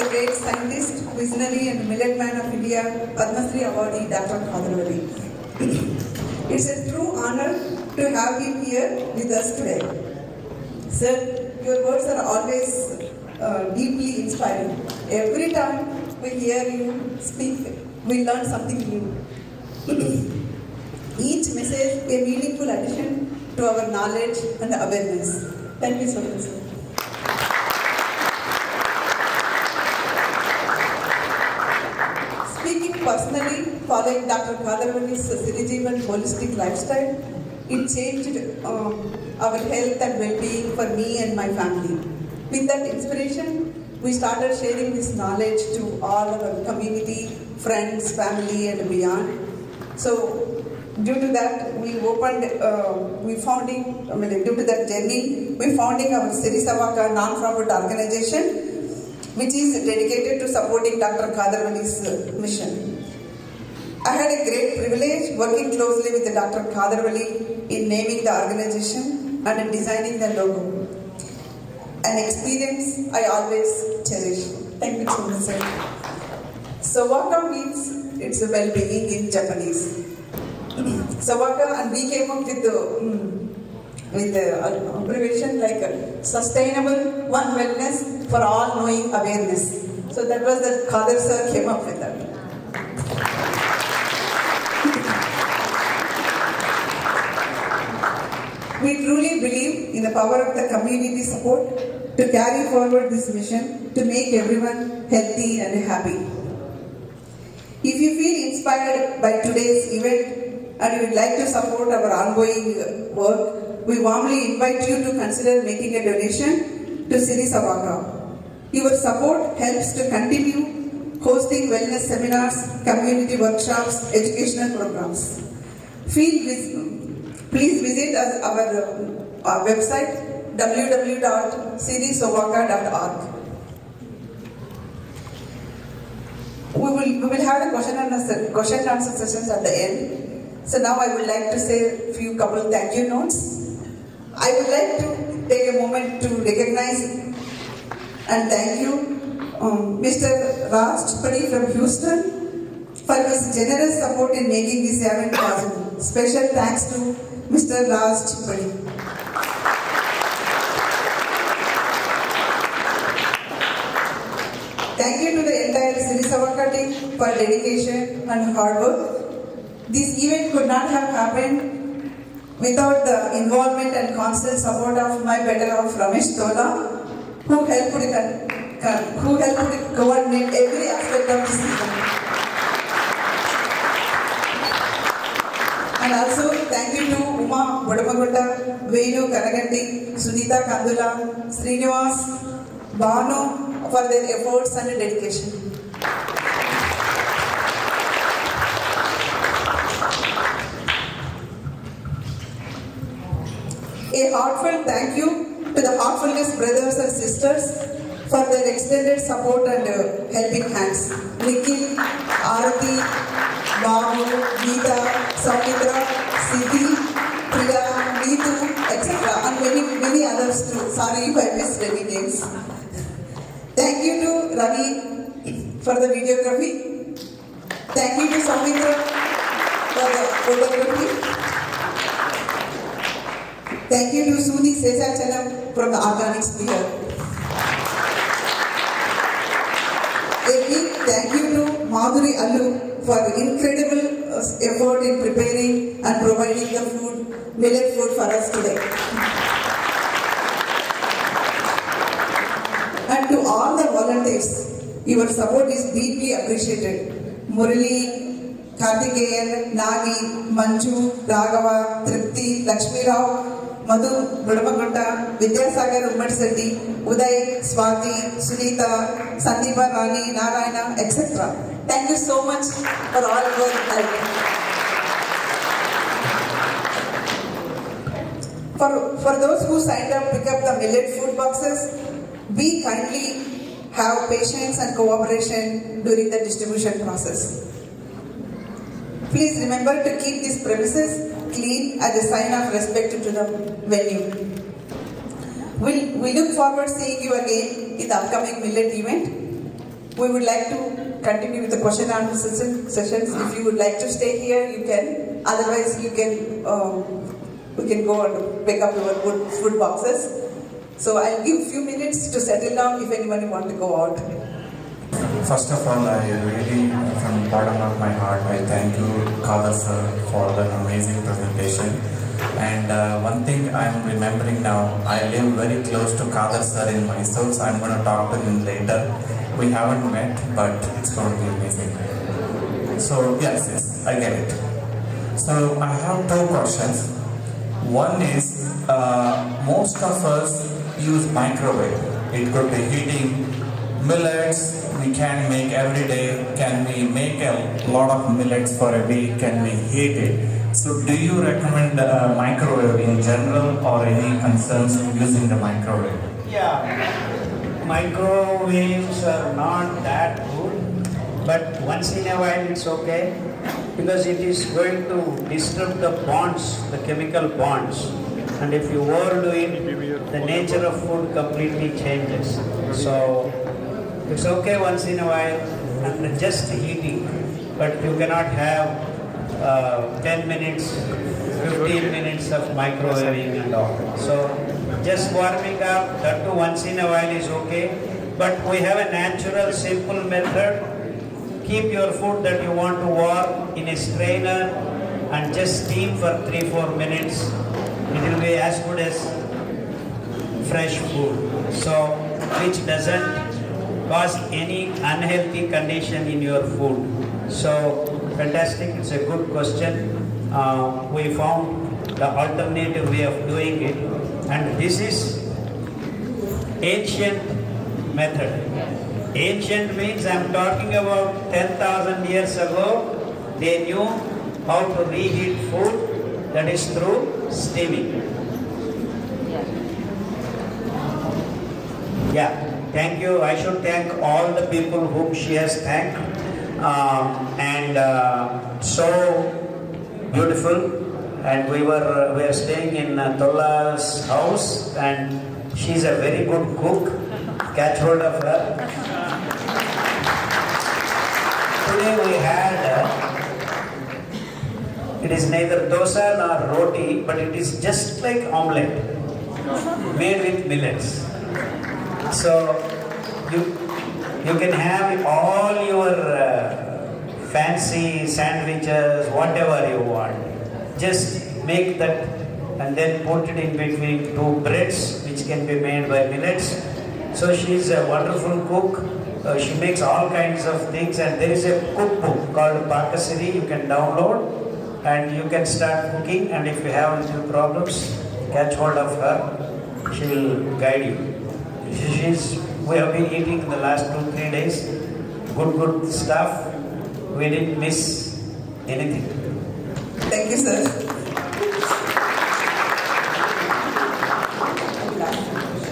great scientist, visionary and Millet Man of India, Padma Shri awardee, Dr.Khadar Valli. It's a true honor to have him here with us today. Sir, your words are always deeply inspiring. Every time we hear you speak, we learn something new. Each message a meaningful addition to our knowledge and awareness. Thank you so much, sir. Speaking personally, following Dr. Khadar Valli's Siridhanya holistic lifestyle, it changed our health and well-being for me and my family. With that inspiration, we started sharing this knowledge to all our community, friends, family, and beyond. So, due to that, due to that journey, we founding our Siridhanya non-profit organization, which is dedicated to supporting Dr. Khadar Valli's mission. I had a great privilege working closely with Dr. Khadar Valli in naming the organization and designing the logo. An experience I always cherish. Thank you so much, sir. Sawaka means it's a well-being in Japanese. Sawaka, and we came up with the abbreviation like sustainable one wellness for all knowing awareness. So that was the Khadar sir came up with that. We truly believe in the power of the community support to carry forward this mission to make everyone healthy and happy. If you feel inspired by today's event and you would like to support our ongoing work, we warmly invite you to consider making a donation to Siridhanya. Your support helps to continue hosting wellness seminars, community workshops, educational programs. Please visit our website www.sirisovaka.org. We will have a question and answer sessions at the end. So now I would like to say a few couple thank you notes. I would like to take a moment to recognize and thank you Mr. Raj from Houston for his generous support in making this event possible. Special thanks to Mr. Raj. Thank you to the entire Siridhanya team for dedication and hard work. This event could not have happened without the involvement and constant support of my better half Ramesh Tola, who helped coordinate every aspect of this event. And also thank you to Uma Bodamagunda, Venu Karaganti, Sunita Kandula, Srinivas, Banu for their efforts and dedication. A heartfelt thank you to the Heartfulness brothers and sisters for their extended support and helping hands. Nikhil, Arati, Babu, Geeta, Saumitra, Siddhi, Priya, Neetu, etc. and many others too. Sorry if I missed any names. Thank you to Ravi for the videography. Thank you to Saumitra for the photography. Thank you to Suni Sesachalam from the Organics here. A big thank you to Madhuri Allu for incredible effort in preparing and providing the food, millet food for us today. And to all the volunteers, your support is deeply appreciated. Murali, Karthikeyan, Nagi, Manju, Raghava, Tripti, Lakshmi Rao, Madhu, Budamagunda, Vidyasagar Ummadsetti, Uday, Swati, Sunita, Sandeepa Rani, Narayana, etc. Thank you so much for all your help. For those who signed up, pick up the millet food boxes. We kindly have patience and cooperation during the distribution process. Please remember to keep these premises clean as a sign of respect to the venue. We look forward to seeing you again in the upcoming millet event. We would like to continue with the question and answer sessions. If you would like to stay here, you can. Otherwise, you can. We can go and pick up your food boxes. So I'll give a few minutes to settle down if anyone want to go out. First of all, I really, from the bottom of my heart, I thank you, Khadar sir, for the amazing presentation. And one thing I'm remembering now, I live very close to Khadar sir in Mysore, so I'm going to talk to him later. We haven't met, but it's going to be amazing. So yes, I get it. So I have two questions. One is, most of us use microwave. It could be heating millets. We can make every day. Can we make a lot of millets for a week? Can we heat it? So do you recommend microwave in general, or any concerns using the microwave? Yeah, microwaves are not that good, but once in a while it's okay, because it is going to disturb the bonds, the chemical bonds, and if you overdo it, the nature of food completely changes. So it's okay once in a while and just eating, but you cannot have 10 minutes, 15 minutes of microwaving and all. So just warming up, that too once in a while is okay, but we have a natural, simple method. Keep your food that you want to warm in a strainer and just steam for 3-4 minutes. It will be as good as fresh food. So, which doesn't cause any unhealthy condition in your food. So, fantastic, it's a good question. We found the alternative way of doing it, and this is ancient method. Ancient means I'm talking about 10,000 years ago, they knew how to reheat food, that is through steaming. Yeah, thank you. I should thank all the people whom she has thanked. So beautiful. And we were staying in Tolla's house, and she's a very good cook. Catch hold of her. Today we had, it is neither dosa nor roti, but it is just like omelette, made with millets. So you can have all your fancy sandwiches, whatever you want. Just make that and then put it in between two breads, which can be made by millets. So she is a wonderful cook. She makes all kinds of things, and there is a cookbook called Pakasiri you can download, and you can start cooking. And if you have little problems, catch hold of her. She will guide you. We have been eating in the last 2-3 days. Good stuff. We didn't miss anything. Thank you, sir.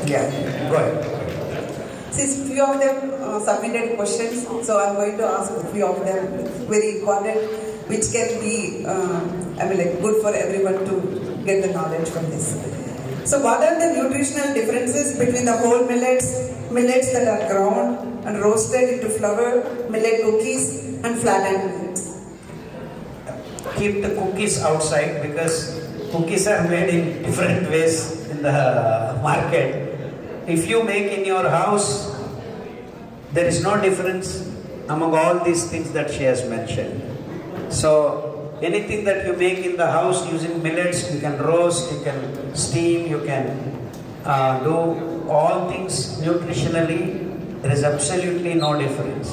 Yeah, go ahead. Since few of them submitted questions, so I'm going to ask a few of them, very important, which can be, good for everyone to get the knowledge from this. So what are the nutritional differences between the whole millets that are ground and roasted into flour, millet cookies and flattened millets? Keep the cookies outside, because cookies are made in different ways in the market. If you make in your house, there is no difference among all these things that she has mentioned. So anything that you make in the house using millets, you can roast, you can steam, you can do all things nutritionally. There is absolutely no difference.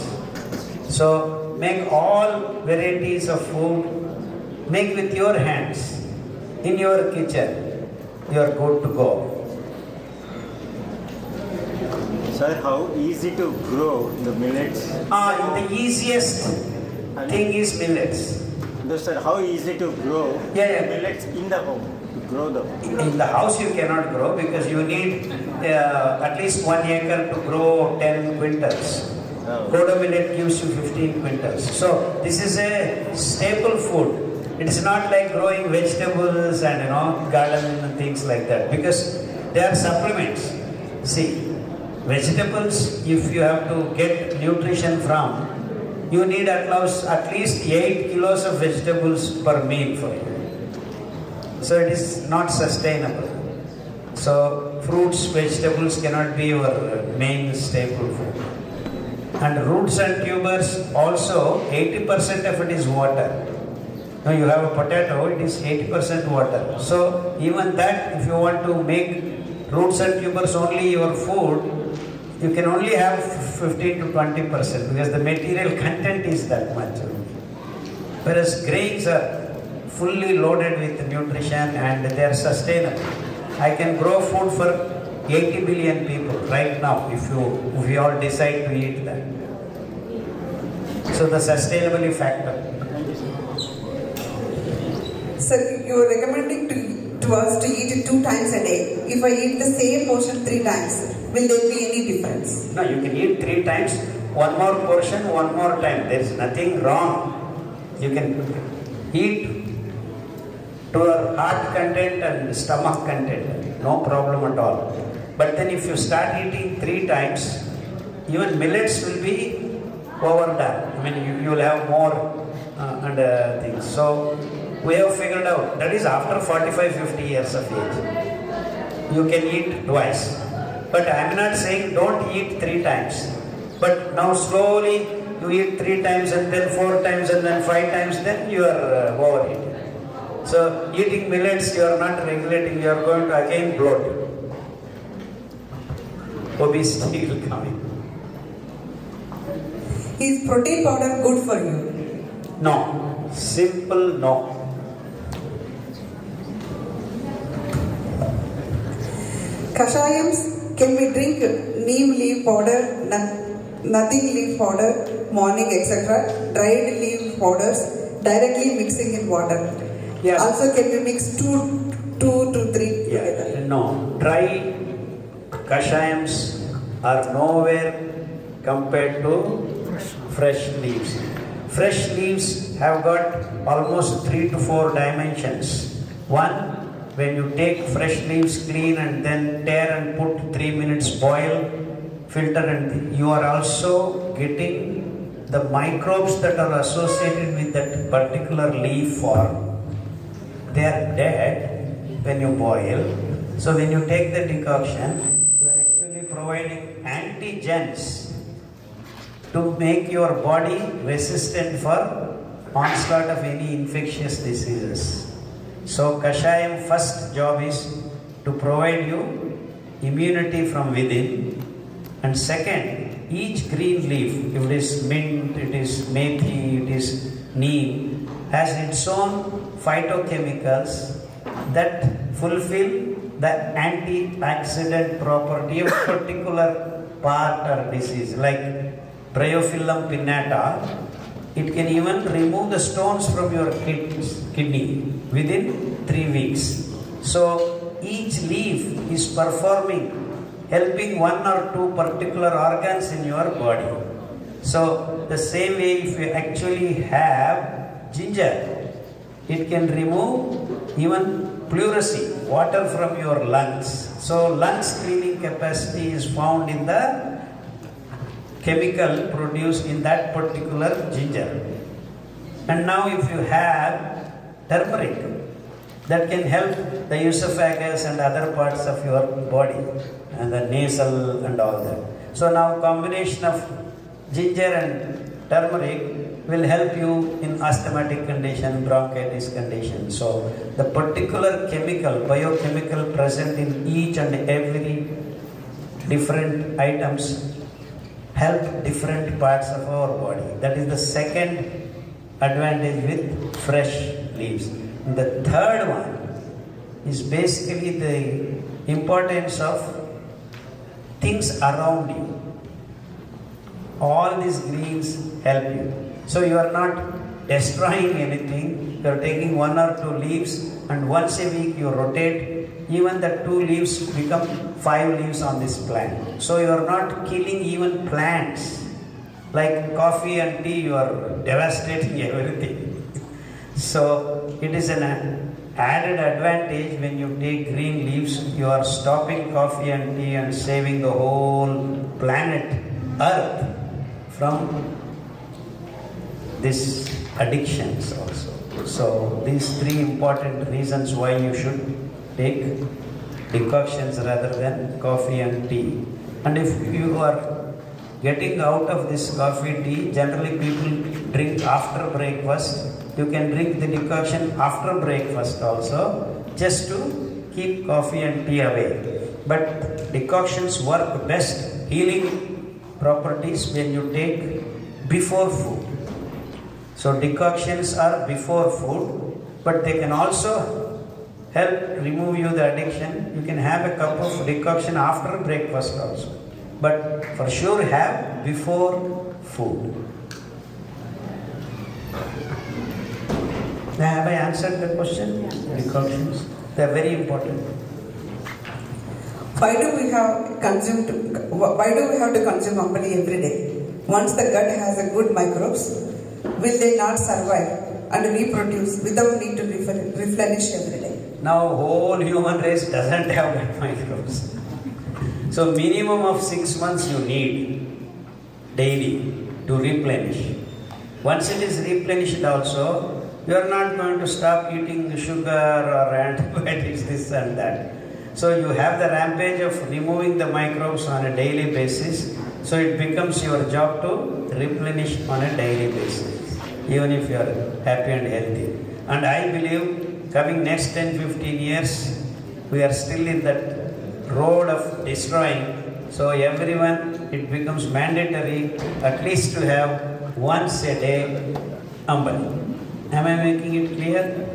So make all varieties of food, make with your hands in your kitchen. You are good to go. Sir, how easy to grow the millets? The easiest thing is millets. No, sir, how easy to grow millets in the home? To grow them. In the house you cannot grow, because you need at least 1 acre to grow 10 quintals. Kodo millet gives you 15 quintals. So this is a staple food. It is not like growing vegetables and garden and things like that, because they are supplements. See, vegetables, if you have to get nutrition from, you need at least 8 kilos of vegetables per meal for you. So it is not sustainable. So fruits, vegetables cannot be your main staple food. And roots and tubers also, 80% of it is water. Now you have a potato, it is 80% water. So even that, if you want to make roots and tubers only your food, you can only have 15 to 20% because the material content is that much. Whereas grains are fully loaded with nutrition and they are sustainable. I can grow food for 80 billion people right now if we all decide to eat that. So the sustainability factor. Sir, you are recommending to us to eat it 2 times a day. If I eat the same portion 3 times, will there be any difference? No, you can eat 3 times, one more portion, one more time. There is nothing wrong. You can eat to your heart content and stomach content. No problem at all. But then if you start eating 3 times, even millets will be overdone. I mean, you will have more things. So we have figured out that is after 45-50 years of age. You can eat twice. But I am not saying don't eat 3 times. But now slowly you eat 3 times and then 4 times and then 5 times, then you are overeating. So eating millets, you are not regulating, you are going to again bloat. Obesity will come in. Is protein powder good for you? No. Simple no. Kashayams, can we drink neem leaf powder, nothing leaf powder, morning, etc., dried leaf powders, directly mixing in water? Yes. Also, can we mix two to three together? No. Dry kashayams are nowhere compared to fresh leaves. Fresh leaves have got almost 3 to 4 dimensions. One, when you take fresh leaves, clean and then tear and put 3 minutes boil, filter, and you are also getting the microbes that are associated with that particular leaf form. They are dead when you boil. So when you take the decoction, you are actually providing antigens to make your body resistant for onslaught of any infectious diseases. So Kashayam first job is to provide you immunity from within, and second, each green leaf, if it is mint, it is methi, it is neem, has its own phytochemicals that fulfill the antioxidant property of particular part or disease, like Bryophyllum pinnata. It can even remove the stones from your kidney within 3 weeks. So each leaf is performing, helping 1 or 2 particular organs in your body. So the same way, if you actually have ginger, it can remove even pleurisy, water from your lungs. So lungs cleaning capacity is found in the chemical produced in that particular ginger. And now if you have turmeric, that can help the esophagus and other parts of your body and the nasal and all that. So now combination of ginger and turmeric will help you in asthmatic condition, bronchitis condition. So the particular chemical, biochemical present in each and every different items help different parts of our body. That is the second advantage with fresh leaves. And the third one is basically the importance of things around you. All these greens help you. So you are not destroying anything. You are taking 1 or 2 leaves and once a week you rotate. Even the 2 leaves become 5 leaves on this plant. So you are not killing even plants. Like coffee and tea, you are devastating everything. So it is an added advantage when you take green leaves. You are stopping coffee and tea and saving the whole planet Earth from these addictions also. So these 3 important reasons why you should take decoctions rather than coffee and tea. And if you are getting out of this coffee, tea, generally people drink after breakfast You can drink the decoction after breakfast also, just to keep coffee and tea away. But decoctions work best, healing properties, when you take before food. So decoctions are before food, but they can also help remove you the addiction. You can have a cup of decoction after breakfast also, but for sure have before food. Now, have I answered the question? Decoctions, they are very important. Why do we have to consume ambali every day? Once the gut has a good microbes, will they not survive and reproduce without need to replenish every day? Now whole human race doesn't have gut microbes. So minimum of 6 months you need daily to replenish. Once it is replenished also, you are not going to stop eating the sugar or antibiotics, this and that. So you have the rampage of removing the microbes on a daily basis. So it becomes your job to replenish on a daily basis, even if you are happy and healthy. And I believe coming next 10-15 years, we are still in that road of destroying. So everyone, it becomes mandatory at least to have once a day ambali. Am I making it clear?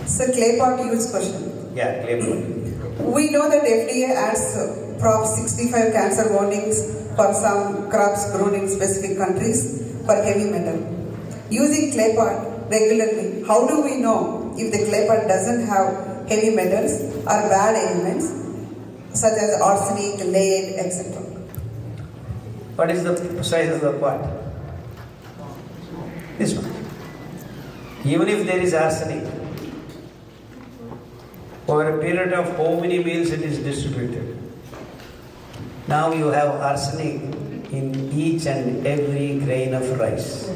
So clay pot use question. Yeah, clay pot. We know that FDA adds Prop 65 cancer warnings for some crops grown in specific countries for heavy metal. Using clay pot regularly, how do we know if the clay pot doesn't have heavy metals or bad elements such as arsenic, lead, etc.? What is the size of the pot? This one. Even if there is arsenic, over a period of how many meals it is distributed. Now you have arsenic in each and every grain of rice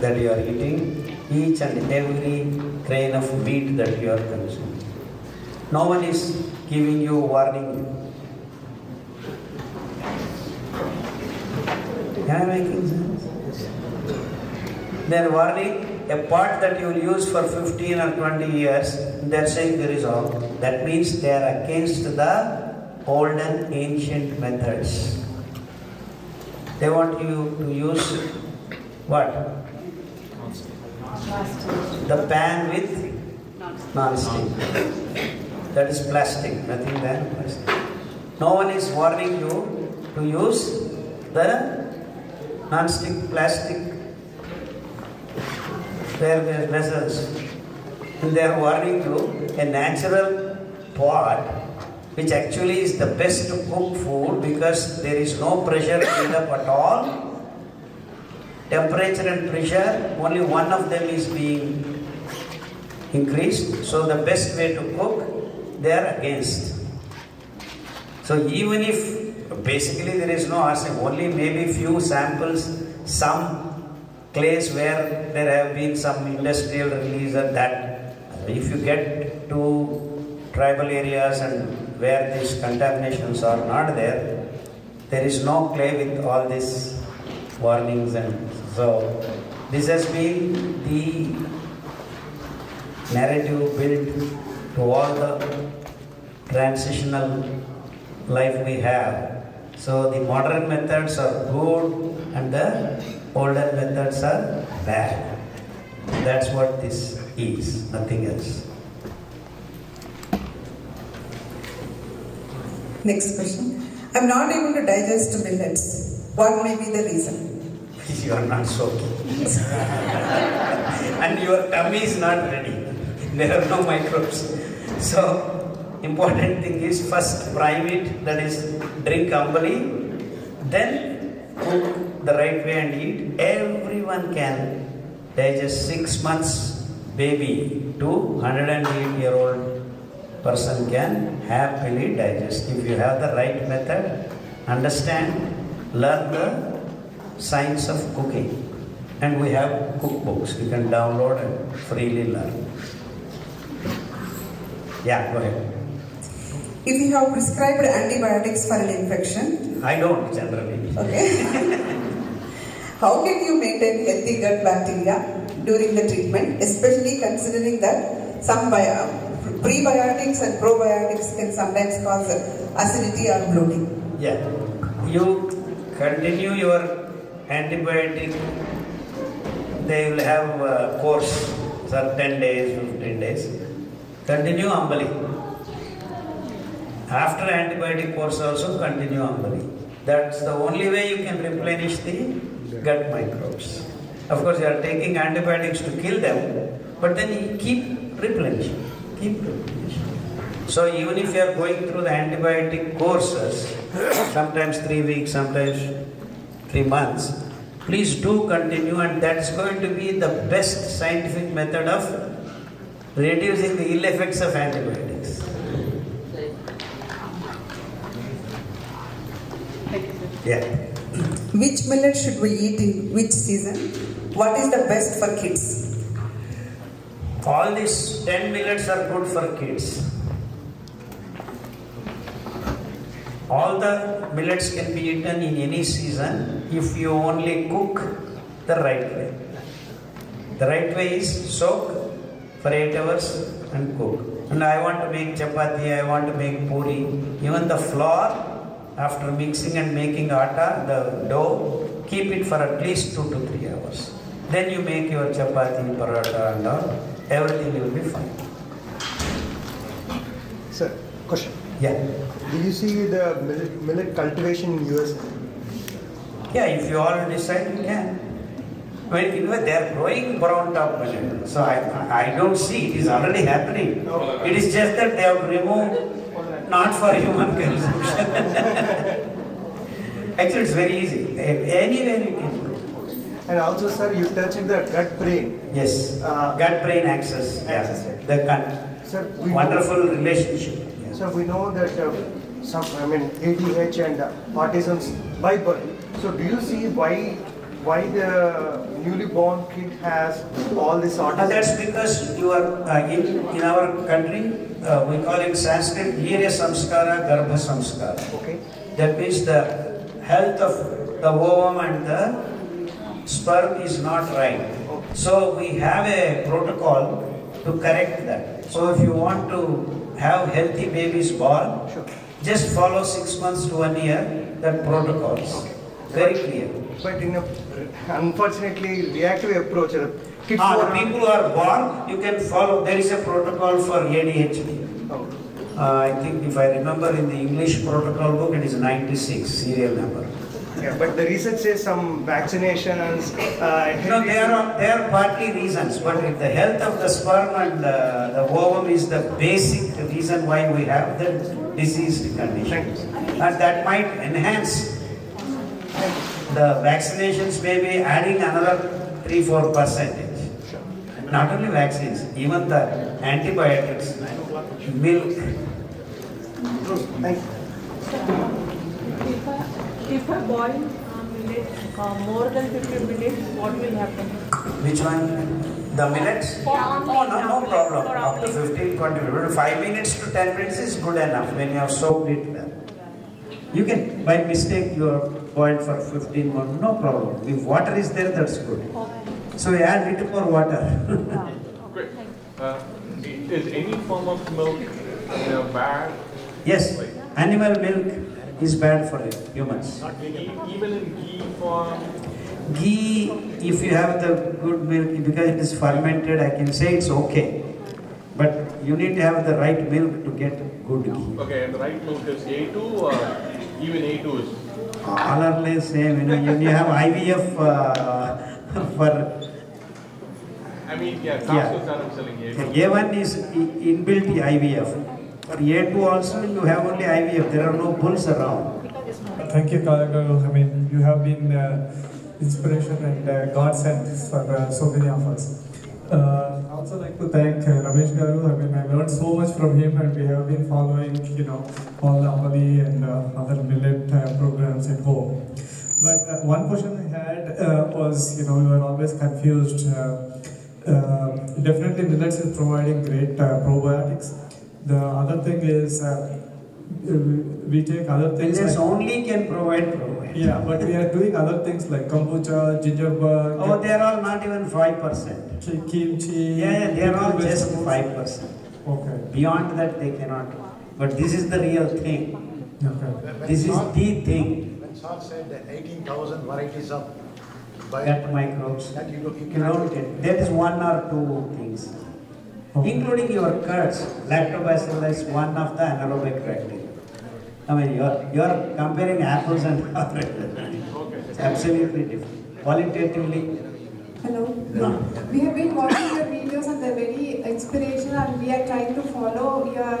that you are eating, each and every grain of meat that you are consuming. No one is giving you warning. Am I making sense? They are warning a pot that you will use for 15 or 20 years, they are saying there is all. That means they are against the olden ancient methods. They want you to use what? The pan with non-stick. That is plastic, nothing than plastic. No one is warning you to use the non-stick plastic their vessels. They are warning you a natural pot, which actually is the best to cook food because there is no pressure build up at all. Temperature and pressure, only one of them is being increased. So the best way to cook, they are against. So even if basically there is no arsenic, only maybe few samples, some clays where there have been some industrial release of that. If you get to tribal areas and where these contaminations are not there, there is no clay with all these warnings. And so this has been the narrative built to all the transitional life we have. So the modern methods are good and the older methods are bad. That's what this is, nothing else. Next question. I'm not able to digest millets. What may be the reason? You are not soaking. And your tummy is not ready. There are no microbes. So, important thing is first prime it, that is drink ambali, then cook the right way and eat. Everyone can digest 6 months baby to 108-year-old person can happily digest. If you have the right method, understand, learn the science of cooking. And we have cookbooks you can download and freely learn. Yeah, go ahead. If you have prescribed antibiotics for an infection, I don't generally. okay, how can you maintain healthy gut bacteria during the treatment, especially considering that some prebiotics and probiotics can sometimes cause acidity or bloating? Yeah. You continue your antibiotic, they will have a course, sir, 10 days, 15 days. Continue Ambali. After antibiotic course also continue Ambali. That's the only way you can replenish the gut microbes. Of course, you are taking antibiotics to kill them, but then you keep replenishing. So even if you are going through the antibiotic courses, sometimes 3 weeks, sometimes 3 months, please do continue, and that's going to be the best scientific method of reducing the ill effects of antibiotics. Yeah. Which millet should we eat in which season? What is the best for kids? All these 10 millets are good for kids. All the millets can be eaten in any season if you only cook the right way. The right way is soak for 8 hours and cook. And I want to make chapati, I want to make puri. Even the flour, after mixing and making atta, the dough, keep it for at least 2 to 3 hours. Then you make your chapati, paratha and all. Everything will be fine. Sir, question. Yeah. Did you see the millet cultivation in US? Yeah, if you all decide, you can. Well, they are growing brown top millet. So I don't see, it is already happening. It is just that they have removed, not for human consumption. Actually, it's very easy. Anywhere you can grow. And also, sir, you touched the gut-brain. Yes, gut-brain axis. Yeah. The Sir, wonderful relationship. Yeah. So we know that ADH and autism's by birth. So do you see why the newly born kid has all this autism? That's because you are in our country, we call it Sanskrit Virya Samskara, Garbha Samskara. Okay. That means the health of the ovum and the sperm is not right. Okay. So we have a protocol to correct that. So if you want to have healthy babies born, Sure. just follow 6 months to 1 year that protocols. Okay. Very clear. But in a unfortunately reactive approach, kids The people who are born, you can follow. There is a protocol for ADHD. Oh. I think if I remember in the English protocol book, it is 96 serial number. Yeah, but the research says some vaccinations. No, they are partly reasons, but if the health of the sperm and the ovum is the basic reason why we have the diseased condition. And that might enhance the vaccinations, maybe adding another 3-4%. Not only vaccines, even the antibiotics, milk. Thank you. If I boil millet more than 50 minutes, what will happen? Which one? The millets? No problem. Up to 15-20 minutes. 5 minutes to 10 minutes is good enough when you have soaked it well. You can, by mistake, you are boiled for 15 minutes, no problem. If water is there, that's good. So we add little more water. Great. Is any form of milk bad? Yes, animal milk is bad for humans. Even in ghee form? Ghee, if you have the good milk, because it is fermented, I can say it's okay. But you need to have the right milk to get good ghee. Okay, and the right milk is A2 or even A2 is? All are the same, you have IVF for... I mean, capsules that I'm selling A2. A1 is inbuilt IVF. For A2 also, you have only IVF. There are no bulls around. Thank you, Khadar. I mean, you have been inspiration and godsend for so many of us. I also like to thank Ramesh Garu. I mean, I learned so much from him, and we have been following, all the Amali and other millet programs at home. But one question I had was, we were always confused. Definitely, millets is providing great probiotics. The other thing is, we take other things. Millets like, only can provide. Yeah, but we are doing other things like kombucha, ginger bark. Oh, they are all not even 5%. Kimchi. Yeah, they are all just vegetables. 5%. Okay. Beyond that, they cannot. But this is the real thing. Okay. This is the thing. When Sal said that 18,000 varieties of Gut microbes. that you You cannot don't get. That is one or two things. Including your curds. Lactobacillus is one of the anaerobic bacteria. I mean, you are comparing apples and oranges. It's absolutely different. Qualitatively. Hello. We have been watching your videos and they're very inspirational, and we are trying to follow your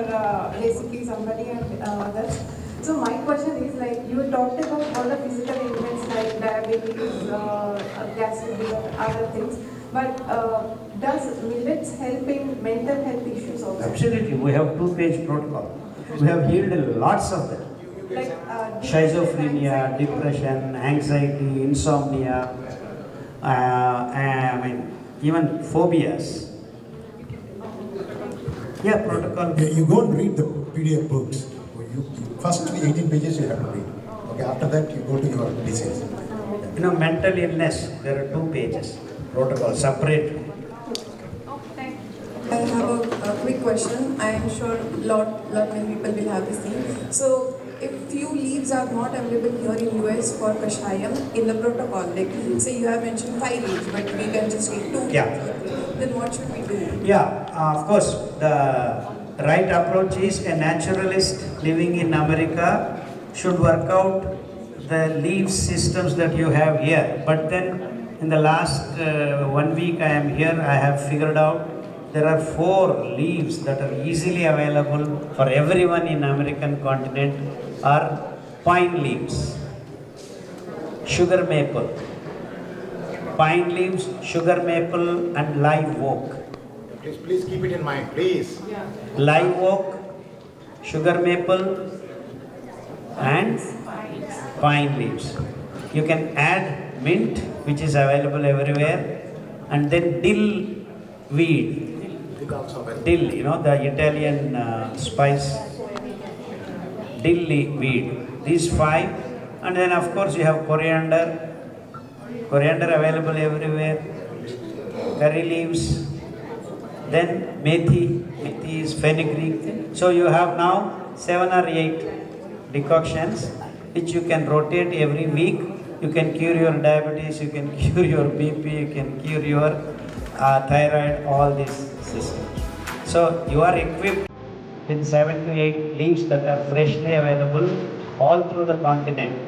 recipes, Ambani and others. So my question is, like, you talked about all the physical ailments like diabetes, gastric, other things, but does millets help in mental health issues also? Absolutely. We have 2-page protocol. We have healed lots of them. Like Schizophrenia, depression, anxiety, insomnia, I mean, even phobias. Yeah, protocol. Okay, you go and read the PDF books. First 18 pages you have to read. Okay, after that you go to your disease. You know, mental illness, there are 2 pages. Protocol, separate. I have a quick question. I am sure lot many people will have the same. So, if few leaves are not available here in US for Kashayam in the protocol, like say you have mentioned 5 leaves, but we can just take 2. Yeah. Then what should we do? Yeah, of course, the right approach is a naturalist living in America should work out the leaf systems that you have here. But then in the last 1 week I am here, I have figured out there are 4 leaves that are easily available for everyone in American continent are pine leaves, sugar maple, pine leaves, sugar maple and live oak. Please keep it in mind, please. Yeah. Live oak, sugar maple and pine leaves. You can add mint, which is available everywhere, and then dill weed. Dill, you know, the Italian spice. Dill weed. These 5, and then of course you have coriander. Coriander available everywhere. Curry leaves. Then methi. Methi is fenugreek. So you have now 7 or 8 decoctions which you can rotate every week. You can cure your diabetes, you can cure your BP, you can cure your thyroid, all these systems. So you are equipped with 7 to 8 leaves that are freshly available all through the continent.